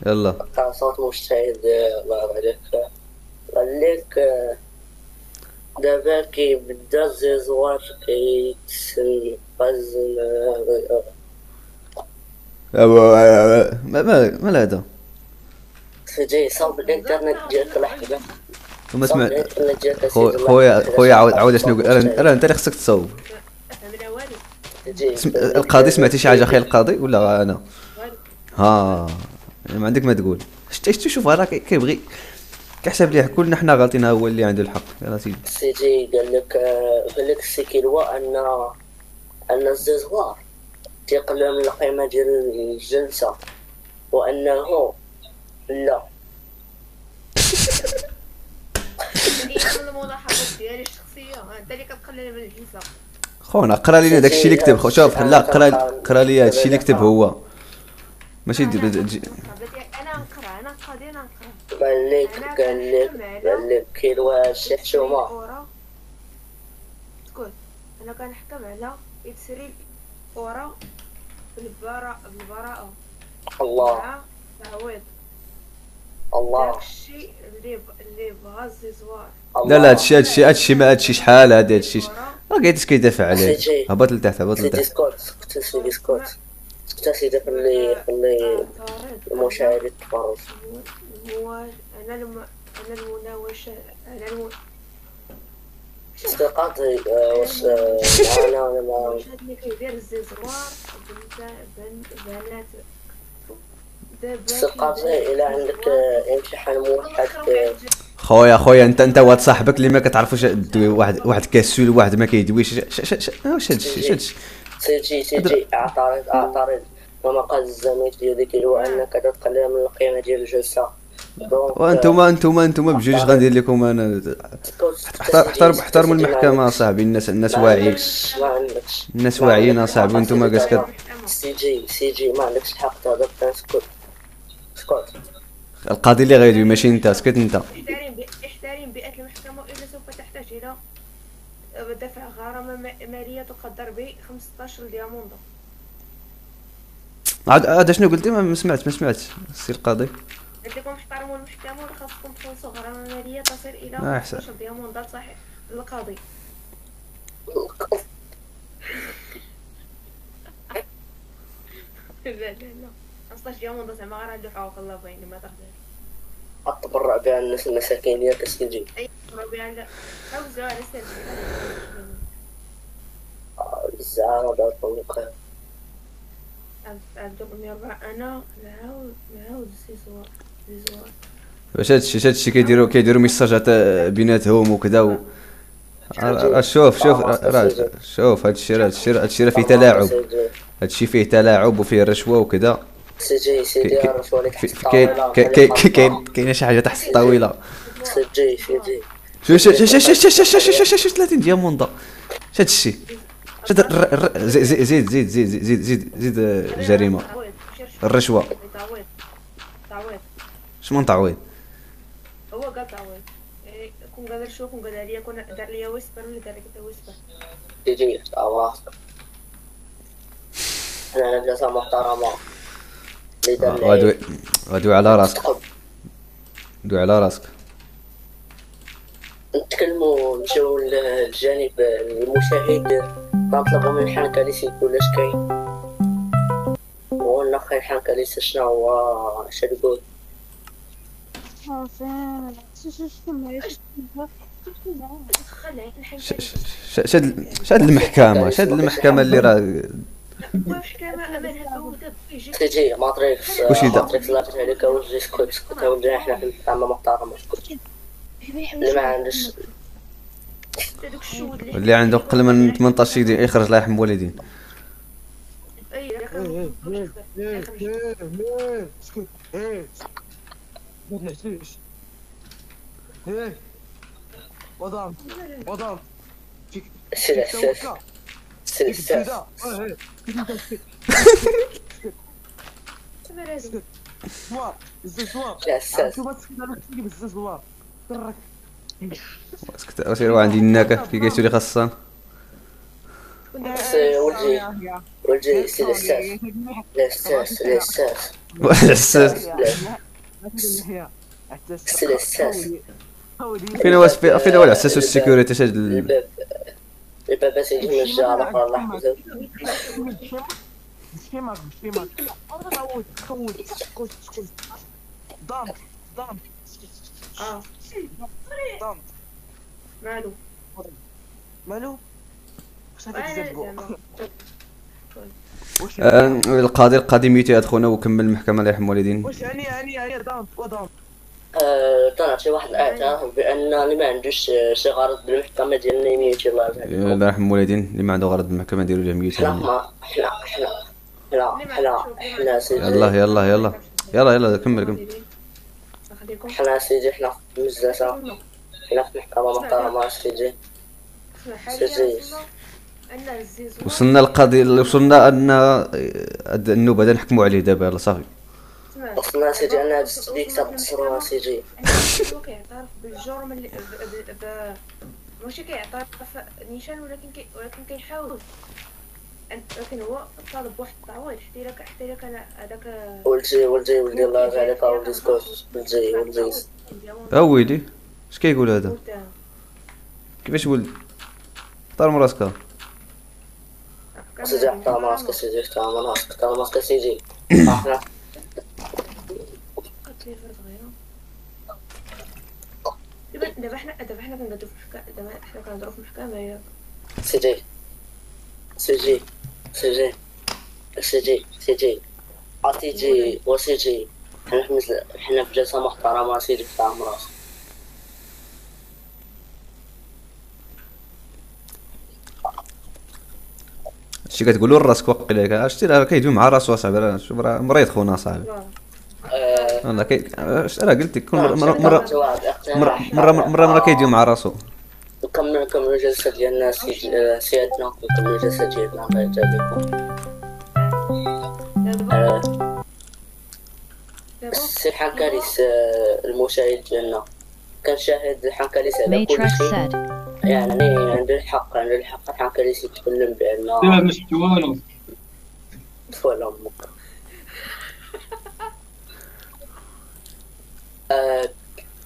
يلا صوت مجتهد. الله يرضى عليك. دابا كيبدا الزوار كيتسن بازن. مال هذا؟ جاي صوب الانترنت ديالك لحظه. وما سمع خويا عاود شنو راه انت اللي خصك تصوب. القاضي سمعتي شي حاجه خير القاضي ولا انا؟ ما عندك ما تقول. شتي شوف راه كيبغي كيحسب لي كلنا حنا غالطين، هو اللي عنده الحق. يلا سيدي. سيدي قال لك السكيلوا ان الزوار تيقلل من القيمة ديال الجلسة وأنه لا. من الملاحظات ديالي الشخصية انت اللي كتقلل من الجلسة. خونا قرا لينا داكشي اللي كتب. شوف لا قرا لي هادشي اللي كتب هو ماشي. انا نقرا. انا قاضي نقرا. قال لك كيلو شي حشومه. تقول انا كنحكم على يتسري الورا بالبراءة الله مع تعويض الله داكشي اللي بغا الزيزوار. لا لا، هادشي ما هادشي شحال هادشي راه قاعد كيدافع عليه. هبط لتحت هبط سيدي لتحت. سكوت سكوت سيدي خلي المشاهد يتفرج. هو انا المناوشة استيقاظي واش انا ما اللي كيدير الزيزوار بنات استيقاظي الا عندك امتحان موحد خويا انت وهاد صاحبك اللي ما كتعرفوش دوي واحد كاسول وواحد ما كيدويش. واش هادشي سيجي اعترض وما قال الزميل ديالي كيلو انك تقلل من القيمه ديال الجلسه. وانتوما بجوج غندير لكم انا. احترموا المحكمه صاحبي. الناس واعيين. الناس واعيين صاحبي وانتوما جالس سيجي ما عندكش الحق تهضر. سكوت القاضي اللي غيدوي ماشي انت. اسكت انت. احترم بيئة المحكمة وإلا سوف تحتاج إلى دفع غرامة مالية تقدر ب 15 دياموندو. عاد شنو قلتي؟ ما سمعت السي القاضي. قلت لكم احترموا المحكمة وخاصكم تخلصوا غرامة مالية تصل إلى 15 دياموندو صحيح للقاضي. لا 15 دياموندو زعما غير عنده حقوق الله باين ما تاخذهاش. اتبرع بها الناس المساكين ياك سيدي. اي تبرع بها لا حوزوا على سير الزعارة دار طنقة عندكم 104. انا نعاود الزيزوار باش هادشي كيديروا ميساجات بيناتهم وكذا. شوف هادشي راه فيه تلاعب. هادشي فيه تلاعب وفيه رشوه وكذا. سيدي الرشوة اللي تحت الطاولة كاينه شي حاجه تحت الطاوله. سيدي شوف 30 دياموندا. هادشي زيد الجريمه الرشوه. تعويض شمن تعويض؟ هو قال تعويض كون قال رشوه كون قال لي كون دار لي ويسبر ولا دار لك ويسبر. سيدي راسك انا جلسة محترمة. ودوي على راسك. دوي على راسك. نتكلموا نمشيو للجانب المشاهد. نطلبوا من الحنكاليس يقول اش كاين والنخ الحنكاليس شنو هو اش تقول. شاد المحكمة اللي راه تجي ماتريكس لاقت عليك وجهي. سكوت ولدي حنا في المحكمة محترمة. اللي ما عندش اللي عنده اقل من 18 يخرج الله يرحم والدين. اسكت ما تنحسيش. وضام سلسة اسكت اسير عندي الناكه كي كيسولي خاصان. ولجي سلسة فين هو العساس والسيكوريتي؟ شاد الباب سيدي من الجارة الله يحفظك. ضام مالو القاضي ميتي هاد خونا وكمل المحكمة الله يرحم والدين. واش يعني ضام طلعت واحد الاعتراف بانني ما عندوش شي غرض بالمحكمة ديال ميتي الله يرحم. الله يرحم والدين. اللي ما عنده غرض بالمحكمة ديالو جا ميتي. حنا سيدي يلا كمل. حنا سيدي حنا في المزاسة حنا في محكمة محترمة سيدي. وصلنا القاضي وصلنا ان النوبة نحكموا عليه دابا. يلا صافي اسمع اصلا سيدي انا دزت ليك تتصروا سيدي. هو كيعترف بالجرم اللي ماشي كيعترف نيشان ولكن كيحاول لكن هو طالب واحد التعويض. حتى الا كان هذاك ولدي الله يرضي عليك ولدي اسكت ولدي ويلي اش كيقول هذا؟ كيفاش ولد؟ طار راسك. سيدي احترم راسك سيدي احترم راسك سيدي. دابا حنا كنهضروا في المحكمة. دابا حنا كنهضروا في المحكمة ياك سيدي عطيتي وسيدي. حنا في جلسة محترمة سيدي احترم راسك. هادشي كتقولو لراسك واقيلا شتي راه كيدوي مع راسو اصاحبي. شوف راه مريض خونا صاحبي. والله راه قلت لك كل مره كيدوي مع راسو. نكملوا الجلسة ديالنا سيادنا نكملوا الجلسة ديالنا الله يجازيكم. السي حنكاليس المشاهد ديالنا كان شاهد حنكاليس على كل شيء. يعني عنده الحق حنكاليس يتكلم بأن لا مش والو ولا امك.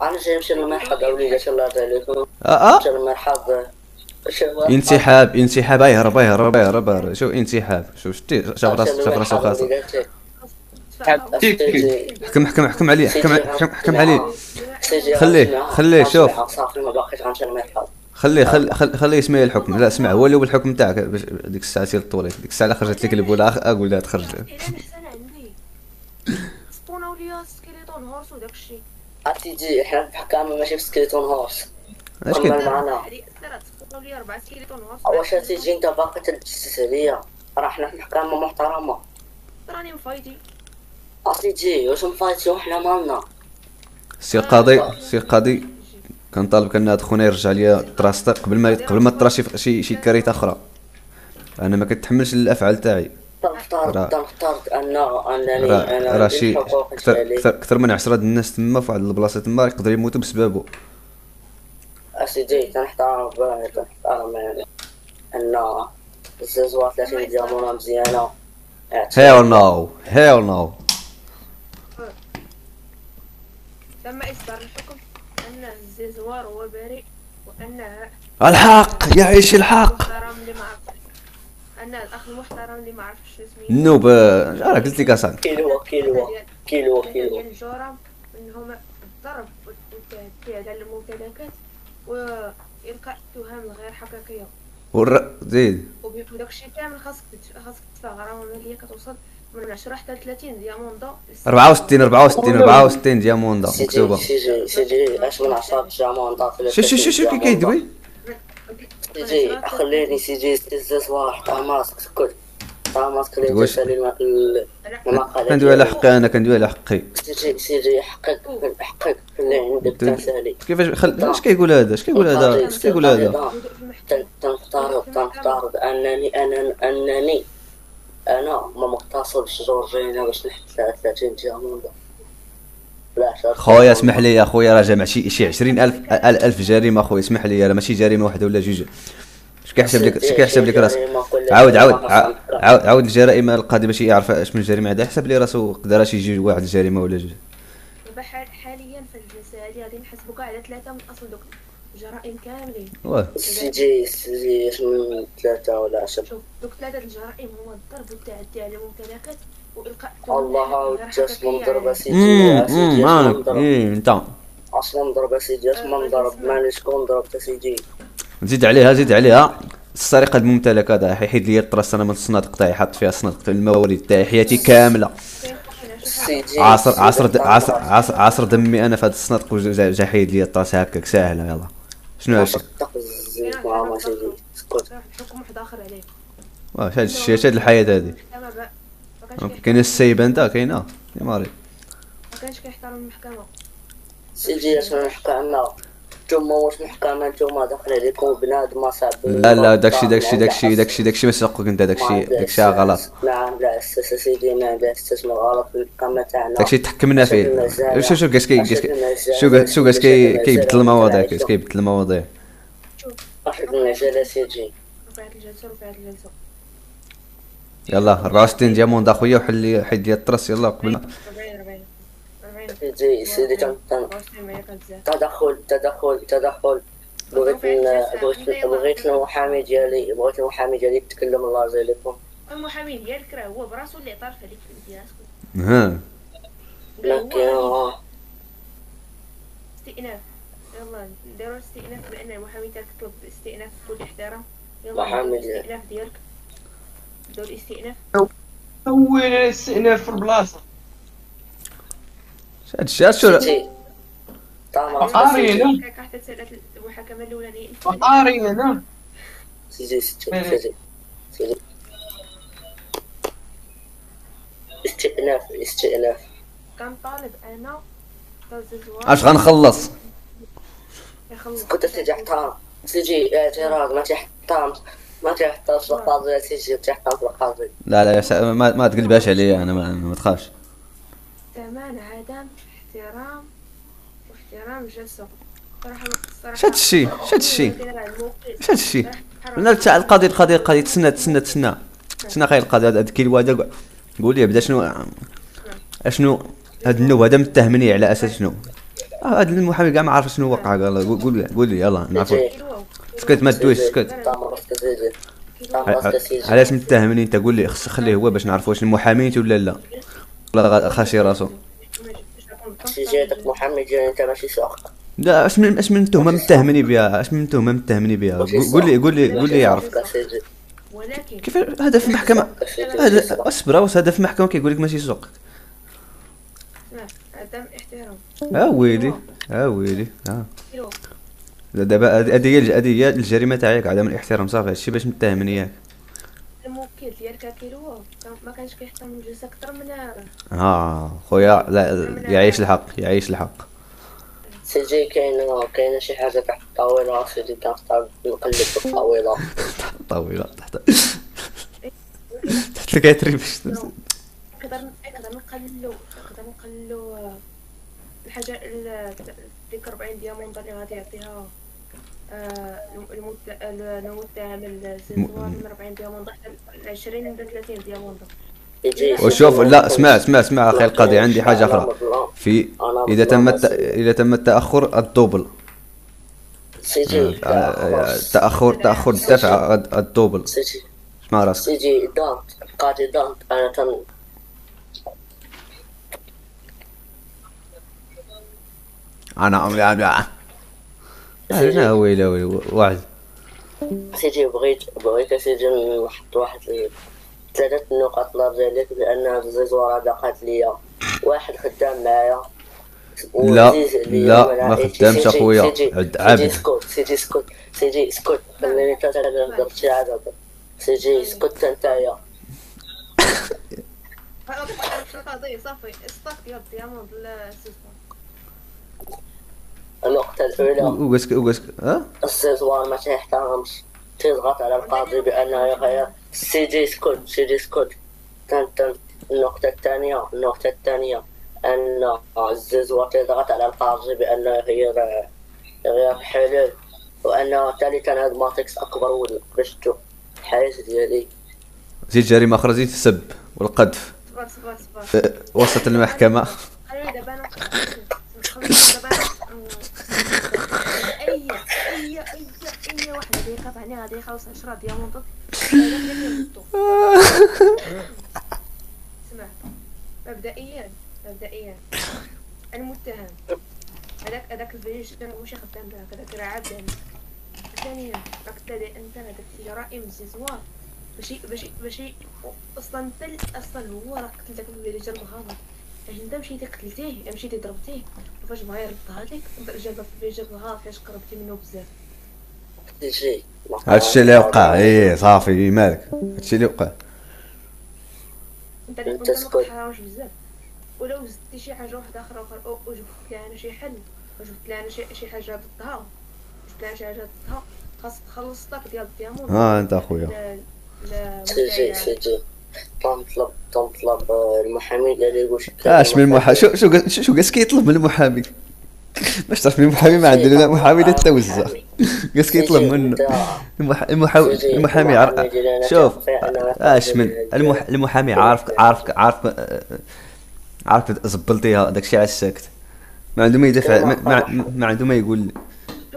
انا جاي نمشي للمرحاض اوليدات الله يرضي عليكم. نمشي للمرحاض. انسحاب هرب شوف انسحاب. شوف شتي شاف راسو خاصه. حكم عليه خليه شوف صافي ما باقيش غنمشي للمرحاض. خليه يسمع الحكم. لا اسمع هو اللي هو الحكم تاعك ديك الساعه سير الطواليت. ديك الساعه خرجت لك البوله اقول لها تخرج. سبونا وليا سكيليتون هورس وداك الشيء. عرفتي حنا في الحكامه ماشي في سكيليتون هورس. اش كاين معنا سبونا وليا 4 سكيليتون هورس. واش تيجي انت باقي تدسس عليا؟ راه حنا في محكمه محترمه. راني مفايتي. عرفتي واش مفايتي وحنا مالنا؟ سي قاضي كنطالبك ان هاد خونا يرجع ليا طراستي قبل ما طرا شي كارثه اخرى. انا ما كنتحملش الافعال تاعي. تنفترض انني راه شي اكثر من 10 الناس تما في واحد البلاصه تما يقدر يموتوا بسببه. اسيدي تنحترم يعني ان الزوار 30 ديامونه مزيانه. هيل نو تم اصدار الحكم ان الزوار هو بريء وان الحق يعيش الحق. ان الاخ المحترم اللي ما عرفش سميتو نوب راه قلت لك اصاحبي كيلو ديال الجرم انهم الضرب والتعدي على الممتلكات والقاء التهم الغير حقيقيه. زيد وداك الشيء كامل خاصك تدفع غرامه ماليه كتوصل من 10 حتى 30 دياموندا. 64 دياموندا مكتوبه. سيدي اش من 10 دياموندا. شو كي كيدوي سيدي خليني سيدي استزوار طاماسك سكت طاماسك اللي تسالي المقاله كندوي على حقي. انا كندوي على حقي. سيدي حقك اللي عندك تسالي. كيفاش اش كيقول هذا؟ تنفترض انني انا ما مغتصبش جورجينا باش نحط 30 دياموندا. خويا اسمح لي يا خويا راه جمع شي 20,000 جريمه خويا. اسمح لي راه ماشي جريمه واحده ولا جوج. اش كيحسب لك راسك؟ عاود الجرائم القاضي باش يعرف اش من جريمه هذا. يحسب لي راسو قدر شي يجي واحد الجريمه ولا جوج. دابا حاليا في الجلسه هذه غادي نحسبوك على 3 من اصل دوك الجرائم كاملين. سيدي من 3 ولا 10. شوف دوك 3 الجرائم هما الضرب والتعدي على الممتلكات والقاء الله جسم ضربه سيدي. مالك انت اصلا ضربه سيدي اسمها ضرب مالي شكون ضربت سيدي. زيد عليها السرقه الممتلك هذا حيد لي الطراس. انا من الصنادق تاعي حاط فيها الصنادق تاع الموارد تاعي حياتي كامله. سيدي عصر دمي انا في هاد الصنادق وجا حيد لي الطراس هكاك ساهله. يلا شنو هادشي؟ حكم واحد اخر عليك. واش هاد الحياه هادي كاينه السايبه انت كاينه يا ماري. ما كانش كيحترم المحكمه. سيدي اش نحكي عنا نتوما واش محكمة نتوما داخل عليكم بنادم صعب. لا داكشي ما سوقك انت، داكشي غلط. ما عندها اساس سيدي، ما عندها استثمار غلط في المحكمة تاعنا. داكشي تحكمنا فيه. شوف كاش كيبدل المواضيع، كيبدل المواضيع. واحد المجال سيدي. رفعت الجلسة. يلا 64 دياموند اخويا، حيد لي الطرس يلا قبلنا. 40 سيدي تدخل. بغيت المحامي ديالي يتكلم. الله يجزيكم. المحامي ديالك راه هو براسو اللي عطارف عليك في الامتياز. لكن استئناف. يلا نديرو استئناف بان المحامي تاعك طلب استئناف بكل احترام. محامي ديالك. الاستئناف ديالك دور الاستئناف. اول استئناف في البلاصه. هادشي شو قاري انا حتى تسالات المحاكمه الاولانيه. قاري انا سيدي استئناف. كنطالب انا الزوار اش غنخلص. يخلص. كنت سيدي احترام سيدي اعتراض ما تحترمش القاضي سيدي، تحترم القاضي. لا ما تقلبهاش عليا انا، ما تخافش. ثمان عدم احترام واحترام الجلسة. شاد الشي لا القاضي تسنى خير القاضي. هاد الكيلو هذا قول لي بدا شنو هاد النوب هذا متهمني على اساس شنو؟ هاد المحامي كاع ما عارف شنو وقع. قول لي يلا نعرفو. سكت ما تدويش سكت. علاش متهمني انت؟ قول لي خليه هو باش نعرفوا واش المحامي ولا خاشي راسو. سيدي هذاك محامي ديالي انت ماشي ساق. لا اش من تهمه متهمني بها قول لي يعرف. ولكن كيف هذا في المحكمه؟ هذا اصبر هذا في المحكمه كيقول لك ماشي سوق. عدم احترام. ويلي دابا هذه هي الجريمه تاعك، عدم الاحترام. صافي هادشي باش متهمني ياك. الموكل ديالك كيلو ما كانش كيحترم الجلسه اكثر من خويا. لا يعيش الحق. سيدي كاينه شي حاجه تحت الطاوله سيدي، كنختار نقلب في الطاوله. تحت الكاتري باش نقدر نقللو الحاجه ديك 40 دياموند اللي غادي يعطيها المتهم الزوار من 40 دياموند حتى 20 ولا 30 دياموند. وشوف لا اسمع اخي القاضي، عندي حاجه اخرى. في اذا تم التاخر الدوبل. تاخر الدفع الدوبل. اسمع راسك سيدي قاضي انا ويلي واحد. سيدي بغيت سيدي نحط واحد 3 نقاط ديالك، بان هاد الزوار هذا قالت لي واحد خدام معايا. لا ما خدامش اخويا، عبد. سيدي اسكت خليني تهضر شي حاجه. سيدي اسكت نتايا. القضيه صافي استاك ديال الدياموند النقطة الأولى وقاسك الزوار ما تيحترمش، تضغط على القاضي بأنه يغير. سيدي اسكت. النقطة الثانية أن الزوار تضغط على القاضي بأنه يغير الحلول، وأنه ثالثا هاد ماتريكس أكبر باش تشوف الحياة ديالي. زيد جريمة أخرى، زيد السب والقذف في وسط المحكمة. اي واحد غادي يقاطعني غادي يخلص 10 دياموند. اسمع، مبدئيا المتهم هذاك الفيج ماشي خدام بها، هذاك راه عبد. ثانيا راك تدعي انت هذاك جرائم الزوار ماشي اصلا هو راه قتل داك الفيج بالغلط. انت مشيتي قتلتيه، مشيتي ضربتيه، فاش بغا يردها لك جابها في الفيج بالغلط فاش قربتي منه بزاف. هادشي اللي وقع. صافي مالك، هادشي اللي وقع. انت ما تحرمش بزاف. ولو زدتي شي حاجه واحده اخرى وجبت لها انا شي حل، وجبت لها انا شي حاجه ضدها، فلان شي حاجه ضدها خاص تخلص الطاك ديال الديامون ها انت اخويا سيدي تنطلب المحامي قال لي واش اش من المحامي شو قاس كيطلب من المحامي باش تعرف من المحامي ما عندنا لا محامي لا توزع قاس كيطلب منه المحامي شوف اش من المحامي عارف زبلتيها داكشي على الساكت ما عنده ما يدافع ما عنده ما يقول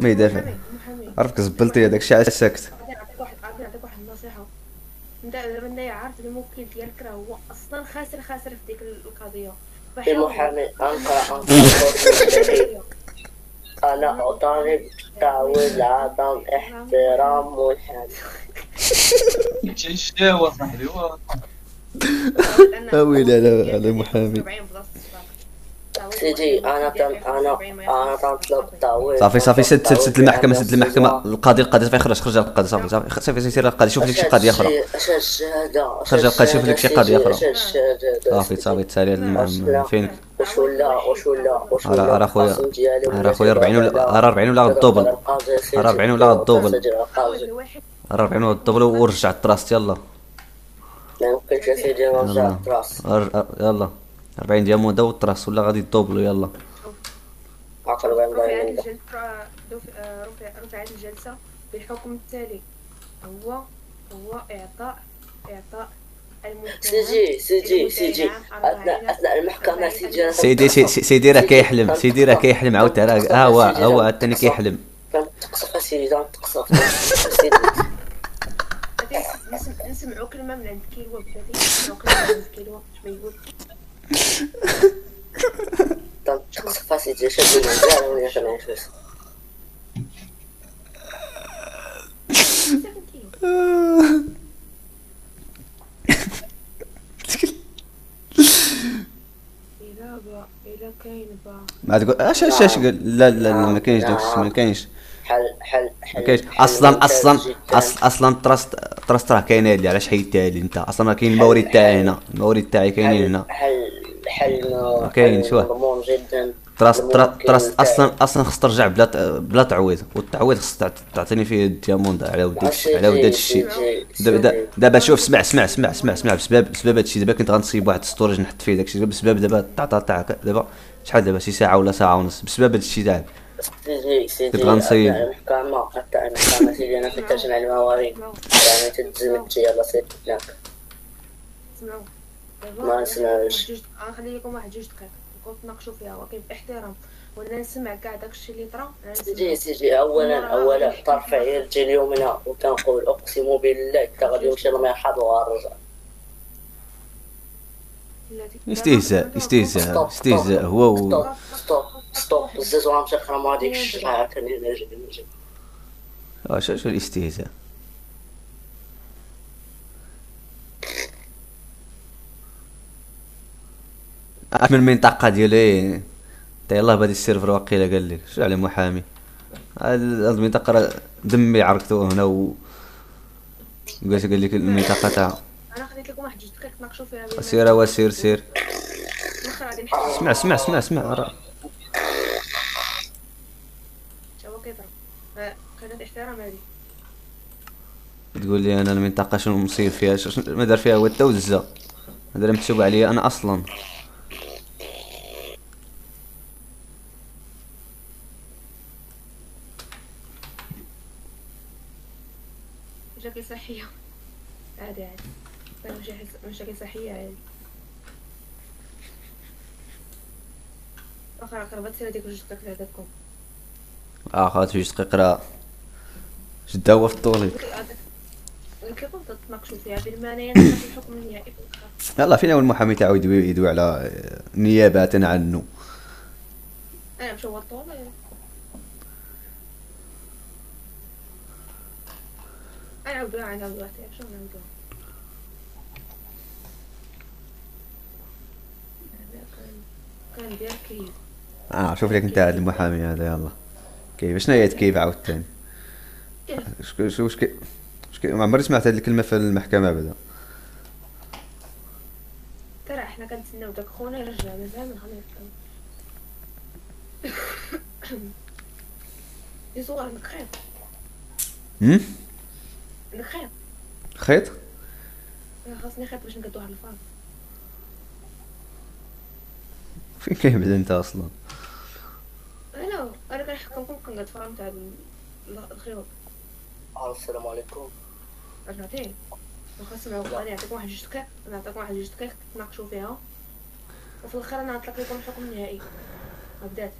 ما يدافع عارفك زبلتيها داكشي على الساكت. نعطيك واحد النصيحه. انت دابا انايا عارف الموكل ديالك راه هو اصلا خاسر في ديك القضيه. المحامي انا اطالب تعويض عدم احترام محامي. شنو صاحبي اويلي على المحامي. سيدي انا تنطلب تعويض. صافي سد المحكمه القاضي صافي خرج القاضي صافي سير القاضي شوف لك شي قضيه اخرى. خرج القاضي شوف لك شي قضيه اخرى. صافي تسالي فينك واش ولا راه خويا 40 ولا الدوبل راه 40 ولا الدوبل راه 40 ولا الدوبل ورجع الطراس يلا ما يمكنش يا سيدي نرجع الطراس يلا 40 ديامون داو الطراس ولا غادي تدوبلو يلا. عقل وين باين رفعت الجلسة بالحكم التالي هو إعطاء سيدي أثناء المحكمة سيدي راه كيحلم عاود راه هو الثاني كيحلم. تقصف سيدي تقصف نسمعوا كلمة من عند كيلوا بلاتي نسمعوا كلمة من عند كيلوا اش ما يقول تقصف سيدي شادو المزال ولا كنعيش إلا كاين ما تقول اش قال لا ما كاينش داكشي ما كاينش حل اصلا تراست راه كاينه لي علاش حيدتها لي انت اصلا راه كاين المورد تاعي هنا المورد تاعي كاينين هنا حل ما كاينش مضمون جدا تراست اصلا خص ترجع بلا تعويض والتعويض خص تعطيني فيه الدياموند على ود هذا الشيء. دابا شوف اسمع بسبب هذا الشيء دابا كنت غنصيب واحد ستوريج نحط فيه داكشي بسبب دابا دابا شحال دابا شي ساعه ولا ساعه ونص بسبب هذا الشيء تاعك سيدي كنت غنصيب المحكمة سيدي انا في تجمع الموارد يعني تتزمت يلا سير هناك اسمعوا ما نسمعوش. غنخلي لكم واحد 2 دقائق نبقاو تناقشوا فيها ولكن باحترام ولا نسمع كاع داكشي اللي طرا. سيدي اولا طرف عيالتي اليوم هنا وكنقول اقسم بالله حتى غادي يمشي المرحاض وغنرجع. استهزاء هو ستوب بزاف غنمشي نخرم هذيك الشرعه نجي شو الاستهزاء. من المنطقه ديالي تا يلاه بهادي السيرفر واقيلا قال لك شو على محامي هاد المنطقه راه دمي عركتو هنا قال لك المنطقه تاع انا خديت لكم واحد 2 دقائق تناقشوا فيها. سير اسمع راه شوف كيف كانت احترام هذه تقول لي انا المنطقه شنو مصير فيها ما دار فيها هو التوزه هذا مكتوب عليا انا اصلا. مشاكل صحية عادي مشاكل صحية عادي. اخر قربت سير هذيك 2 دقائق هذاكم خاطر 2 دقائق راه شدا هو في الطولي كيف تناقشوا فيها بالمانيا الحكم النهائي في الاخر. يلا فينا والمحامي تاعو يدوي على نيابه عنه. انا مشى هو الطولي نعاودوها على الوقت شنو نعاودوها. كان ديال كيف شوف لك انت هذا المحامي هذا يلا كيف شنو هي كيف عاوتاني واش ما عمري سمعت هذه الكلمه في المحكمه ابدا. ترى احنا كنتسناو داك خونا يرجع مازال من غنيفهم يصور عندك خيط. عندك خيط. خيط خاصني خيط باش نقدو على الفاضي. فين كيبدا انت اصلا؟ انا كنحكمكم كنقاد فارم تاع الخيوط. السلام عليكم. اش نعطيه؟ خاص نسمعو غادي نعطيكم واحد جوج دقائق، نعطيكم واحد جوج دقائق تناقشوا فيها، وفي الاخر انا نطلق لكم الحكم النهائي. بدات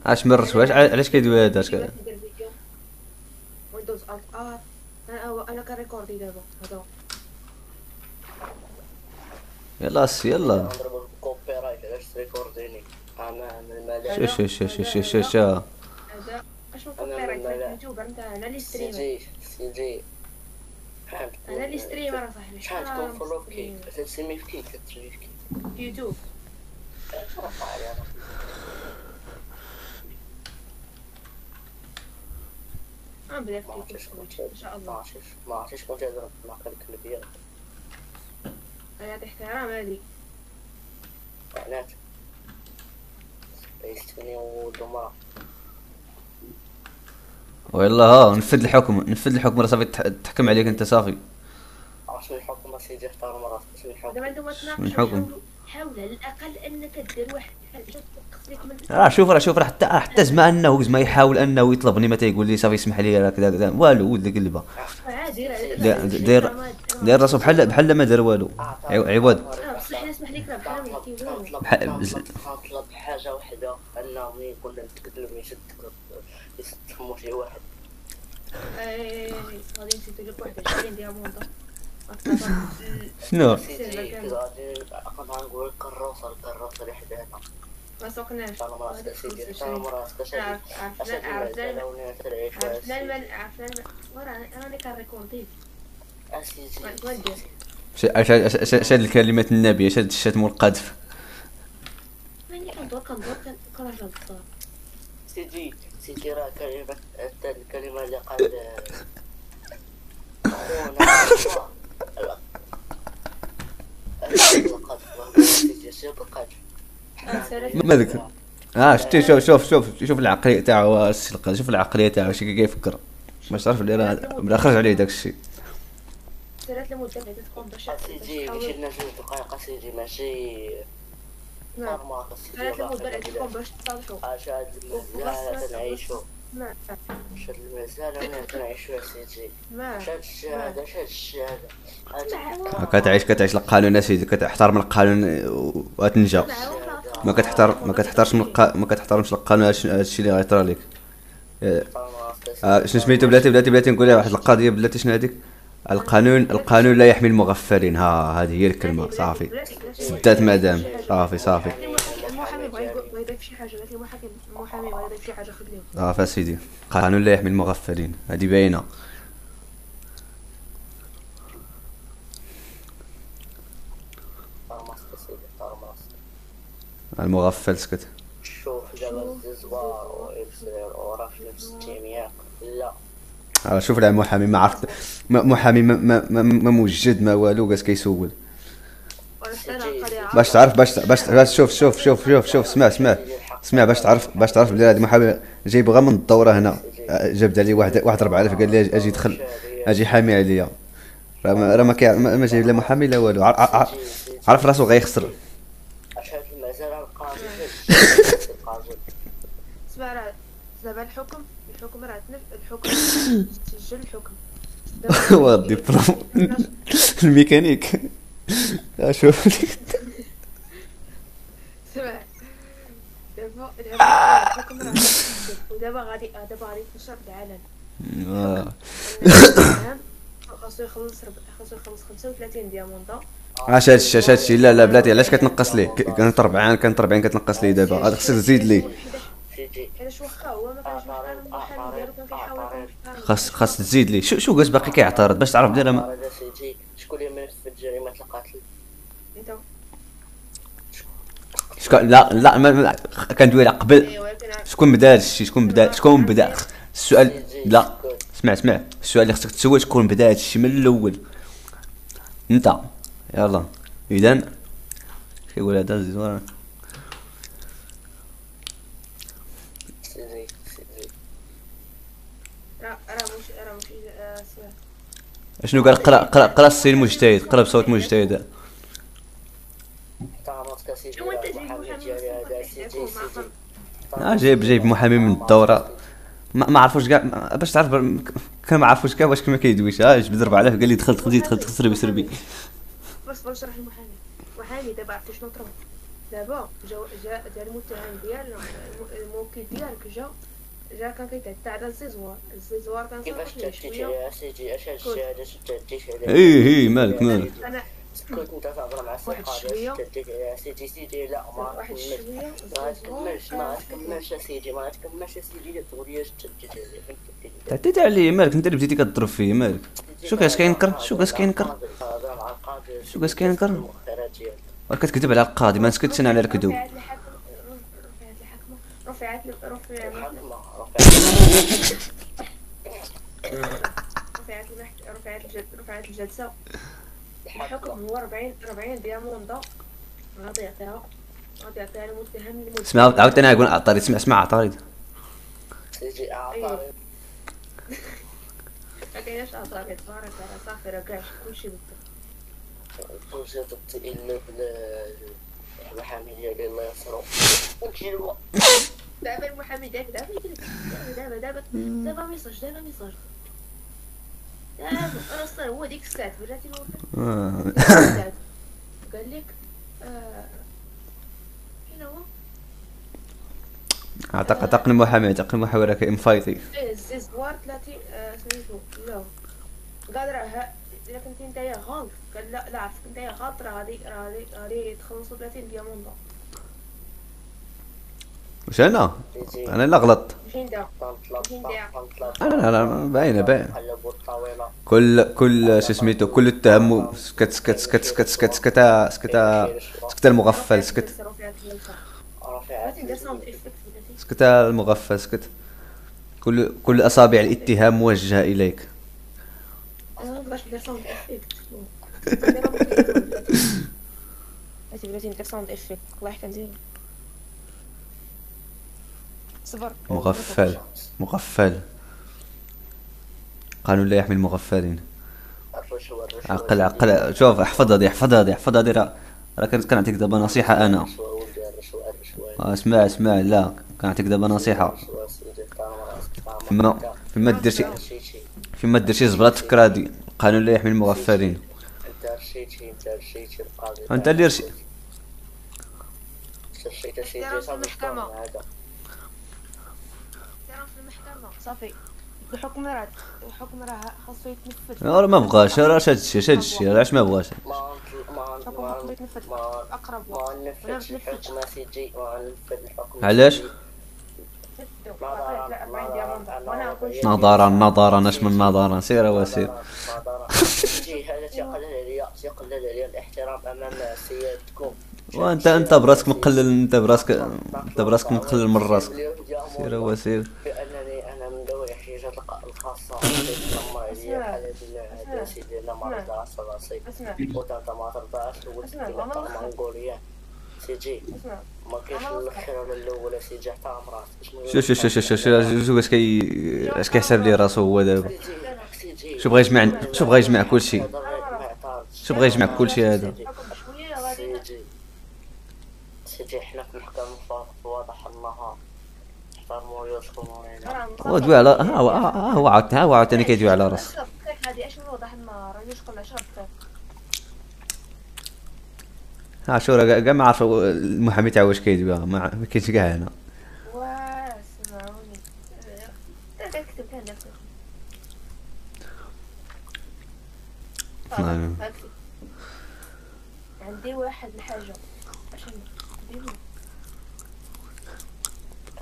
اش مرت واش علاش كيدوي هذا؟ ندير فيديو ويندوز الت ار. انا كنريكوردي دابا هذا. يلا سي يلا. نضربو كوبي رايت علاش تريكورديني. انا من شو هذا اش من كوبي رايت يوتيوبر نتاع انا لي ستريمر. سيدي انا لي ستريمر صاحبي. شحال تكون فولو كي تسمي في كي كتسمي في كي يوتيوب. نبدا في يوتيوب ان شاء الله. ما عرفتش كنت هضرت مع الكلبيه. انا احترام هذه معنات بيستني ودمرة. ويلا ها نفذ الحكم راه صافي تحكم عليك انت صافي. عرفت الحكم سيدي احترم راسك. دابا انتم من تناقشوا حكم؟ حاول على الاقل انك دير واحد الحاجه تنقص لك من شوف حتى زعما يحاول انه يطلبني متى يقول لي صافي اسمح لي راه كذا والو ولد قلبه. عادي. داير راسو بحال ما دار والو. عوض بصح انا اسمح لك راه بحال ما قلتي والو. نطلب حاجه وحده انه يكون نتكلم يسد شي واحد. غادي نسيت لك واحد 20 ديامونطه. شنو؟ غادي نقول الكروسه اللي حدانا ما سوقناش. انا ما راسك سيدي انا ما راسك انا كنريكوردي. شاد الكلمات النبيه شاد الشتم والقذف. ماني كندور كنرجع للدار. سيدي راه كلمه الكلمه اللي قال خونا مالك؟ شتي شوف العقليه تاعو السلقه. شوف العقليه تاعو شي كيفكر باش تعرف اللي راه بلا خرج عليه داك الشيء. سيرات المده بعدا تكون باش سيدي ماشي لنا جوج دقائق سيدي ماشي نورمال. سيرات المده بعدا تكون باش تصالحوا. هاد المزال تنعيشو. شاد المزال تنعيشو سيدي. شاد الشهاده كتعيش القانون سيدي. كتحترم القانون وتنجا. ما كتحترمش القانون. هادشي اللي غيطرى لك. شنو سميتو بلاتي نقول لها واحد القضيه بلاتي. شنو هذيك؟ القانون لا يحمي المغفلين. هذه هي الكلمه صافي. سدات مدام صافي. المحامي بغى يضيف شي حاجه. قالت لي المحامي بغى يضيف شي حاجه خليهم. صافي سيدي. القانون لا يحمي المغفلين. هذه باينه. المغفل سكت. شوف دابا الزوار وإبسر وراه في نفس التيم لا. شوف لا محامي ما عرفت. محامي ما موجد ما والو. قاس كيسول باش تعرف. باش شوف اسمع باش تعرف بلي هذا محامي جايب غير من الدوره هنا. جاب لي واحد 4000 قال لي اجي دخل اجي حامي عليا. راه ما جايب لا محامي لا والو. عرف راسو غيخسر. اسمع راه دابا الحكم راه الحكم سجل الحكم. هو الدبلوم الميكانيك. شوف سمع دابا الحكم راه ودابا غادي يتنشر بالعلن. خاصو يخلص 35 ديامونطه. هادشي لا بلاتي علاش كتنقص ليه؟ كانت 40 كتنقص ليه دابا. هذا خصك تزيد ليه. علاش واخا هو ما كانش المحامي ديالو كان كيحاول خاص تزيد ليه. شو قاس باقي كيعترض باش تعرف بلي راه شكون اللي منفذ جريمه القتل؟ انت. لا ما كندوي على قبل. شكون بدا هادشي؟ شكون بدا السؤال؟ لا اسمع السؤال اللي خصك تسول شكون بدا هادشي من الاول؟ انت. يلا اذا كيقول هذا الزوار. شنو قال؟ قرا السي المجتهد، قرا بصوت مجتهد. احترمتك اسيدي شو انت جايب المحامي محامي ديالي من هذا السوق سيدي سيدي. جايب محامي من الدوره، ما عرفوش كاع باش تعرف، كان ما عرفوش كاع واش كما كيدويش. جبد 4000 قال لي دخل سربي. بس نشرح المحامي دابا عرفتي شنو طرا. دابا جا المتهم ديال الموكل ديالك جا كان كيتعدى على الزيزوار كان كيفاش صافي تعديت شويه. عليها اسيدي؟ اش هاد الشهاده تعديت عليها؟ ايه مالك انا كنت انت تهضر مع واحد السقاده شوية. تعديت عليها سيدي لا ما واحد تكملش شويه ما تكملش اسيدي ما تكملش اسيدي لا تقول لي اش تعديت عليها فهمتي؟ تعديت عليه مالك، انت اللي بديتي كضرب فيه مالك. شو كاش كينكر؟ تهضر مع القاضي شو كاش كينكر؟ المؤخرات ديالك كتكذب على القاضي، ما نسكتش انا على الكذوب. رفعت الجلسة. الحكم هو 40 دياموندا غادي يعطيها المتهم اسمع عاوتاني نقول عطاري، اسمع عطاري. سيدي اعطاني ما كايناش عطاري تبارك الله صافي راه كاع كلشي وجدت الا المحامي ديالي الله يسرو وكيلوا دابا المحامي ديالك دابا ميساج انا صار هو ديك الساعه بلاتي قال لك فين هو اعتقل المحاورة كاين فايطي. الزوار 30 سميتو لا قال راه الا كنتي نتايا غلط. قال لا عرفت نتايا غلط راه غادي تخلصوا 30 دياموندا. واش انا لا غلط. فين دا لا باينه قلبوا الطاوله كل شو سميتو، كل التهم سكت المغفل، سكت المغفل، سكت. كل اصابع الاتهام موجهه اليك. باش ندير ساوند افكت بلاتي ندير ساوند افكت والله كندير صبر. مغفل قانون لا يحمي المغفلين. عقل شوف، احفظ هذه راه كنعطيك دابا نصيحه انا. اسمع لا كنعطيك دابا نصيحه. فيما دير شي زبره تكرادي، قانون لا يحمي المغفلين. انت اللي رشي في المحكمة صافي. الحكم راه خاصو يتنفذ. راه ما بغاش، راه هاد الشيء علاش ما بغاش. خاصو يتنفذ اقرب وقت. علاش؟ نظرا اش من نظرا، سير وسير. تيقلل عليا الاحترام امام سيادتكم. وانت براسك مقلل من راسك. سير وسير. بانني انا من ذوي الاحتياجات الخاصه تنمر عليا بحال هذا سيدي انا ما رضاش راسي وانت ما ترضاش ولدتي ما نقول ياه سيدي ما كاينش الاخر ولا الاول سيدي احترم راسك. شو اش كيحسب لي راسو هو دابا؟ شو بغى يجمع كلشي هذا. سيدي حنا في المحكمة في واضح النهار احترموا ريوسكم ورينا. ودوي على هو عاوتاني كيدوي على راسو. هذه اش من واضح النهار ريوسكم 10 دقائق. شو راه كاع ما عارف المحامي تاع واش كيدوي، ما كاينش كاع هنا. سمعوني كتب كان نفسي عندي واحد الحاجة. اش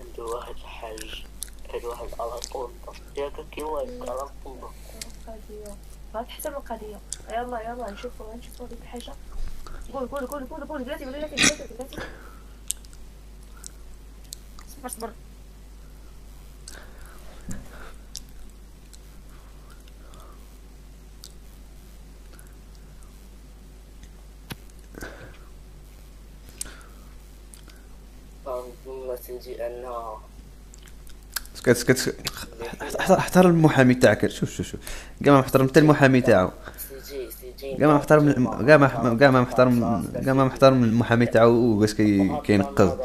عنده واحد الحاج كاين واحد على طول ياك كي واقف على طول غادي تحسب القضية. يلا نشوفوا ديك الحاجة. قول بلاتي صبر. نقول سيدي ان احترم المحامي تاعك. شوف كاع ما محترم حتى المحامي تاعو، سيجي كاع ما محترم كاع ما محترم المحامي تاعو، واش كينقذ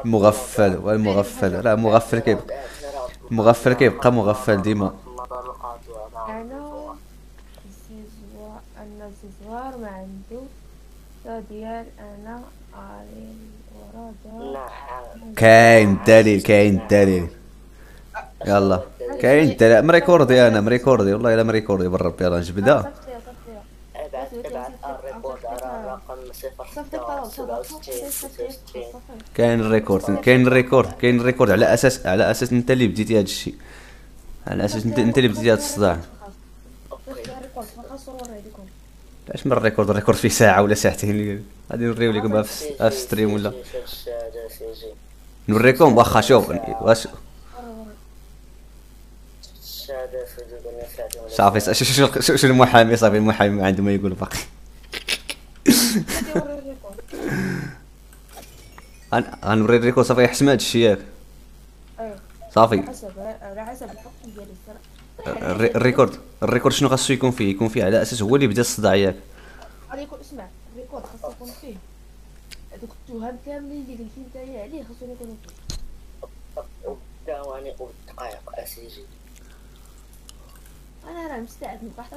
مغفل والمغفل راه مغفل كيبقى المغفل كيبقى مغفل ديما. انا الزوار ما عنده ديال انا عارين ورا دار. كاين الدليل يلا كاين الدليل مريكوردي، انا مريكوردي والله الا مريكوردي بالرب. يلا نجبدها. ابعت الريكورد على الرقم 06 كاين الريكورد على اساس انت اللي بديتي هذا الشيء، على اساس انت اللي بديتي هذا الصداع. علاش من الريكورد فيه ساعه ولا ساعتين غادي نوريو لكم في ستريم ولا نوريكم. واخا شوف واش صافي شو المحامي صافي المحامي ما عنده ما يقول باقي. غنوري الريكورد صافي يحسم هذا الشيء ياك صافي. على حسب الحكم ديال الريكورد شنو خاصو يكون فيه على اساس هو اللي بدا الصداع ياك. غادي يكون اسمع الريكورد خاصو يكون فيه هذوك التهم كاملين اللي قلتي نتايا عليه خاصهم يكونوا فيه. ثواني ودقائق اسيجي. انا راه مستعد نبقى حتى